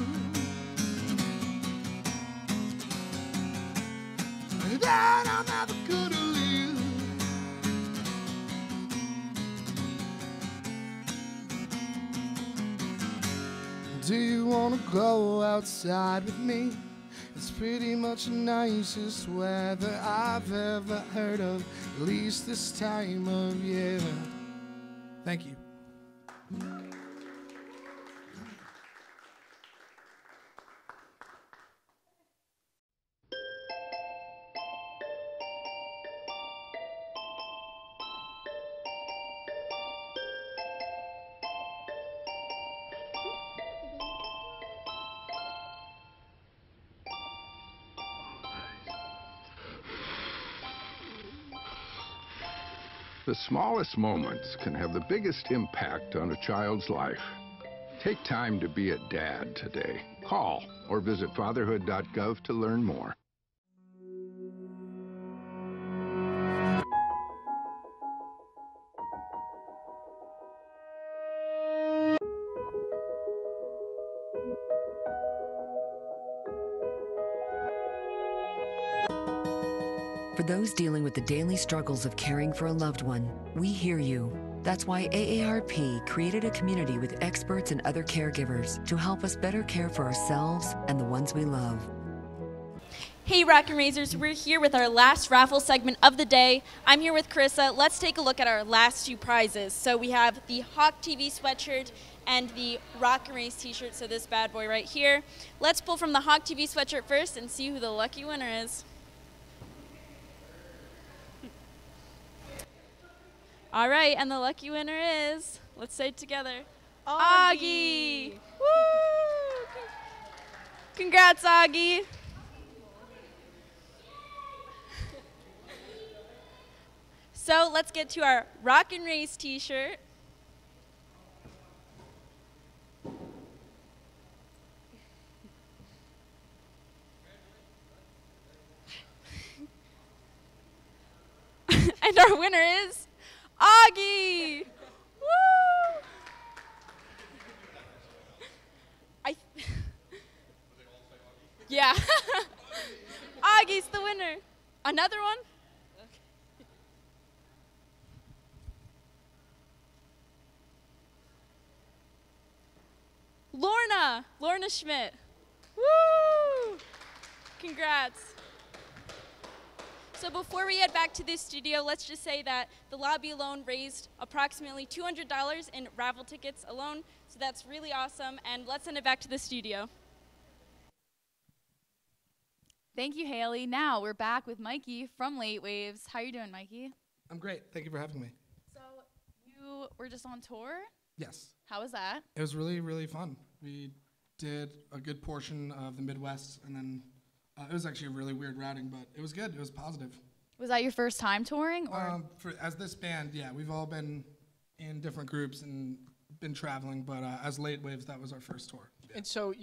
That I'm ever gonna leave. Do you wanna go outside with me? It's pretty much the nicest weather I've ever heard of, at least this time of year. Thank you. The smallest moments can have the biggest impact on a child's life. Take time to be a dad today. Call or visit fatherhood.gov to learn more. For those dealing with the daily struggles of caring for a loved one, we hear you. That's why AARP created a community with experts and other caregivers to help us better care for ourselves and the ones we love. Hey Rock and Razors, we're here with our last raffle segment of the day. I'm here with Carissa. Let's take a look at our last two prizes. So we have the Hawk TV sweatshirt and the Rock and Race t-shirt, so this bad boy right here. Let's pull from the Hawk TV sweatshirt first and see who the lucky winner is. All right, and the lucky winner is, let's say it together, Augie. Woo! Congrats, Augie. So let's get to our Rock and Race t-shirt. And our winner is Augie. Woo! Yeah. Augie's the winner. Another one? Lorna Schmidt. Woo! Congrats. So before we head back to the studio, let's just say that the lobby alone raised approximately $200 in raffle tickets alone. So that's really awesome. And let's send it back to the studio. Thank you, Haley. Now we're back with Mikey from Late Waves. How are you doing, Mikey? I'm great. Thank you for having me. So you were just on tour? Yes. How was that? It was really, really fun. We did a good portion of the Midwest, and then it was actually a really weird routing, but it was good. It was positive. Was that your first time touring? Or? As this band, yeah, we've all been in different groups and been traveling, but as Late Waves, that was our first tour. And so,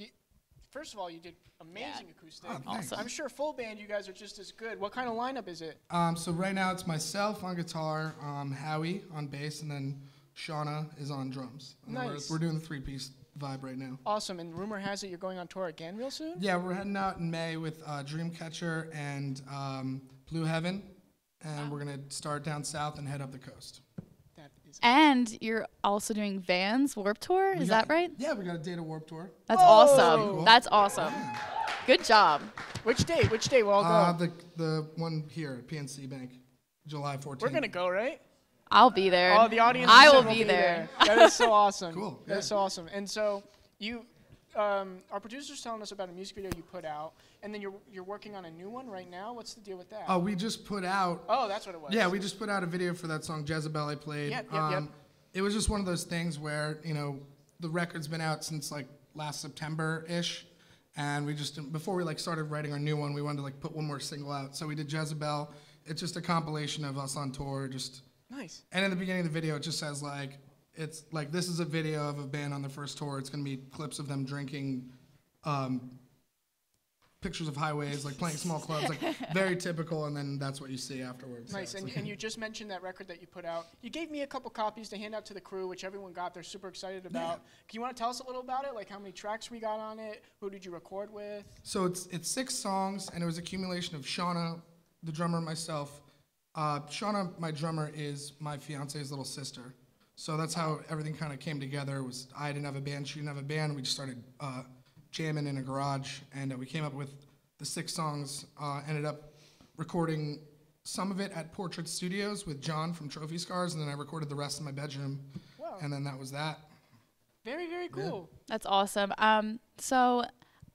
first of all, you did amazing acoustic. Oh, thanks. I'm sure full band, you guys are just as good. What kind of lineup is it? So right now it's myself on guitar, Howie on bass, and then Shauna is on drums. And Nice. We're doing the three-piece vibe right now. Awesome. And rumor has it you're going on tour again real soon? Yeah, we're heading out in May with Dreamcatcher and Blue Heaven, and we're gonna start down south and head up the coast. And you're also doing Vans Warped Tour, is that right? Yeah, we got a Data Warp Tour. That's Whoa! awesome. Cool. That's awesome. Good job. Which date? Which date will all go? The one here at PNC Bank, July 14th. We're gonna go, right? I'll be there. Oh, the audience. I will will be there. That is so awesome. Cool. That is so awesome. And so you, our producer's telling us about a music video you put out, and then you're working on a new one right now. What's the deal with that? Oh, we just put out. Oh, that's what it was. Yeah, we just put out a video for that song Jezebel I played. Yep. It was just one of those things where, the record's been out since like last September-ish, and we just, before we like started writing our new one, we wanted to like put one more single out. So we did Jezebel. It's just a compilation of us on tour, just. Nice. And in the beginning of the video, it just says like, it's like, this is a video of a band on their first tour. It's gonna be clips of them drinking, pictures of highways, like playing small clubs, like very typical, and then that's what you see afterwards. Nice. Yeah, And you just mentioned that record that you put out. You gave me a couple copies to hand out to the crew, which everyone got. They're super excited about. Can you want to tell us a little about it? Like how many tracks we got on it? Who did you record with? So it's 6 songs, and it was accumulation of Shauna, the drummer, and myself. Shauna, my drummer, is my fiance's little sister. So that's how everything kind of came together. Was I didn't have a band, she didn't have a band. We just started jamming in a garage, and we came up with the 6 songs. Ended up recording some of it at Portrait Studios with John from Trophy Scars, and then I recorded the rest in my bedroom. Wow. And then that was that. Very, very cool. That's awesome. So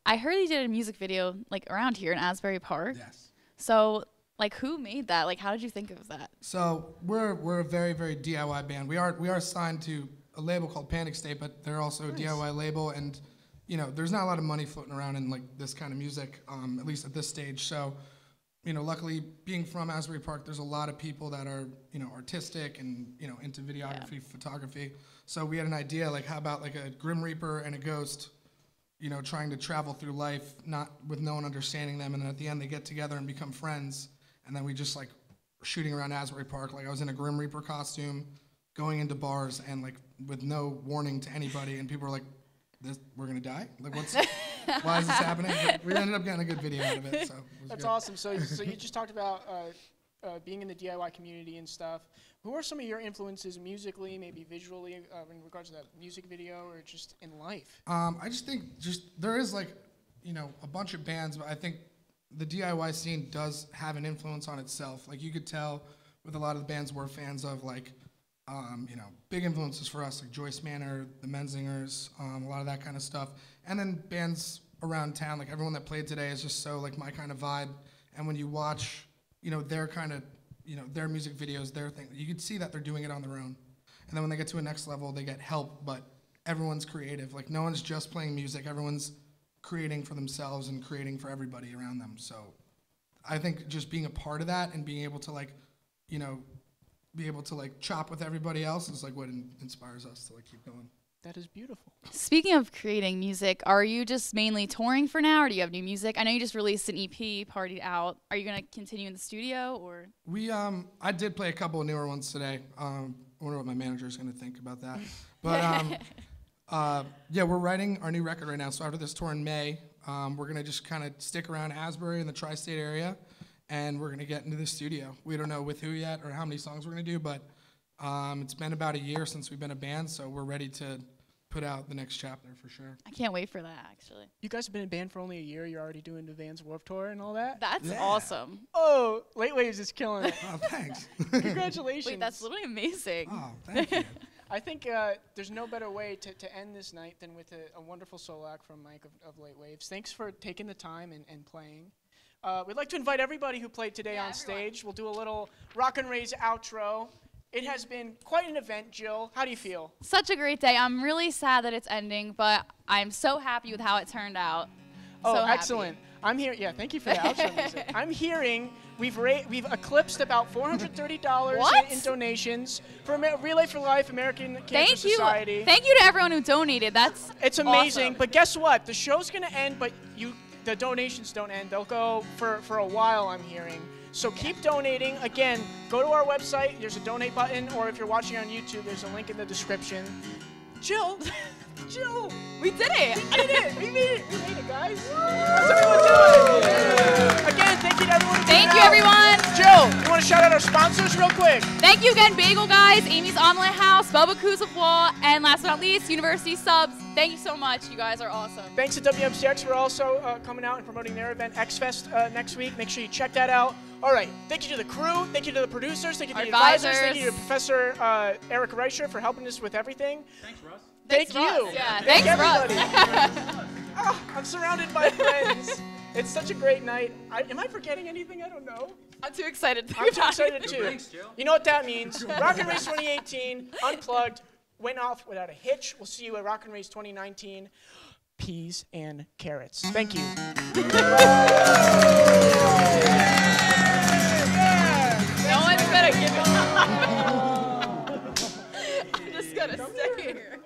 I heard you did a music video like around here in Asbury Park. Yes. So like who made that? Like how did you think of that? So we're a very, very DIY band. We are signed to a label called Panic State, but they're also a DIY label, and there's not a lot of money floating around in like this kind of music, at least at this stage. So, luckily being from Asbury Park, there's a lot of people that are, artistic and, into videography, photography. So we had an idea, like how about like a Grim Reaper and a ghost, trying to travel through life, not with no one understanding them, and then at the end they get together and become friends, and then we just like shooting around Asbury Park. Like I was in a Grim Reaper costume, going into bars and like with no warning to anybody, and people were like, we're gonna die? Like, why is this happening? But we ended up getting a good video out of it, so it was That's good. awesome. So you just talked about being in the DIY community and stuff. Who are some of your influences musically, maybe visually, in regards to that music video, or just in life? I just think there is like, a bunch of bands, but I think the DIY scene does have an influence on itself. Like you could tell with a lot of the bands we're fans of, like, you know, big influences for us, like Joyce Manor, the Menzingers, a lot of that kind of stuff. And then bands around town, like everyone that played today is just so like my kind of vibe. And when you watch, you know, their kind of, you know, their music videos, their thing, you could see that they're doing it on their own. And then when they get to a next level, they get help, but everyone's creative. Like no one's just playing music, everyone's creating for themselves and creating for everybody around them. So I think just being a part of that and being able to like, you know, be able to like chop with everybody else is like what inspires us to like keep going. That is beautiful. Speaking of creating music, are you just mainly touring for now, or do you have new music? I know you just released an EP, Partied Out. Are you gonna continue in the studio, or? We I did play a couple of newer ones today. I wonder what my manager's gonna think about that. But yeah, we're writing our new record right now. So after this tour in May, we're gonna just kind of stick around Asbury in the tri-state area, and we're gonna get into the studio. We don't know with who yet or how many songs we're gonna do, but it's been about a year since we've been a band, so we're ready to put out the next chapter for sure. I can't wait for that, actually. You guys have been in band for only a year. You're already doing the Vans Warped Tour and all that? That's awesome. Oh, Late Waves is killing it. Oh, thanks. Congratulations. Wait, that's literally amazing. Oh, thank you. I think there's no better way to end this night than with a wonderful solo act from Mike of Late Waves. Thanks for taking the time and playing. We'd like to invite everybody who played today on stage. We'll do a little Rock and Ray's outro. It has been quite an event, Jill. How do you feel? Such a great day. I'm really sad that it's ending, but I'm so happy with how it turned out. Oh, so excellent. I'm here. Yeah, thank you for the outro music. I'm hearing we've eclipsed about $430 in donations for Relay for Life, American Cancer Society. Thank you to everyone who donated. It's amazing. awesome. But guess what? The show's going to end, but the donations don't end. They'll go for a while, I'm hearing. So keep donating. Again, go to our website. There's a donate button, or if you're watching on YouTube, there's a link in the description. Jill, we did it. We made it, guys. How's everyone doing? Again, thank you to everyone. Thank you, everyone. Jill, you want to shout out our sponsors real quick? Thank you again, Bagel Guys, Amy's Omelet House, Bubba Kuzov Wall, and last but not least, University Subs. Thank you so much. You guys are awesome. Thanks to WMCX for also coming out and promoting their event, X-Fest, next week. Make sure you check that out. All right. Thank you to the crew. Thank you to the producers. Thank you to the advisors. Thank you to Professor Eric Reicher for helping us with everything. Thanks, Russ. Thank you. Russ. Yeah, Thank thanks, everybody. I'm surrounded by friends. It's such a great night. Am I forgetting anything? I don't know. I'm too excited. I'm too excited too. Thanks, Jill. You know what that means? Rock and Race 2018, Unplugged, went off without a hitch. We'll see you at Rock and Race 2019. Peas and carrots. Thank you. No one's gonna give up. I'm just gonna stay here.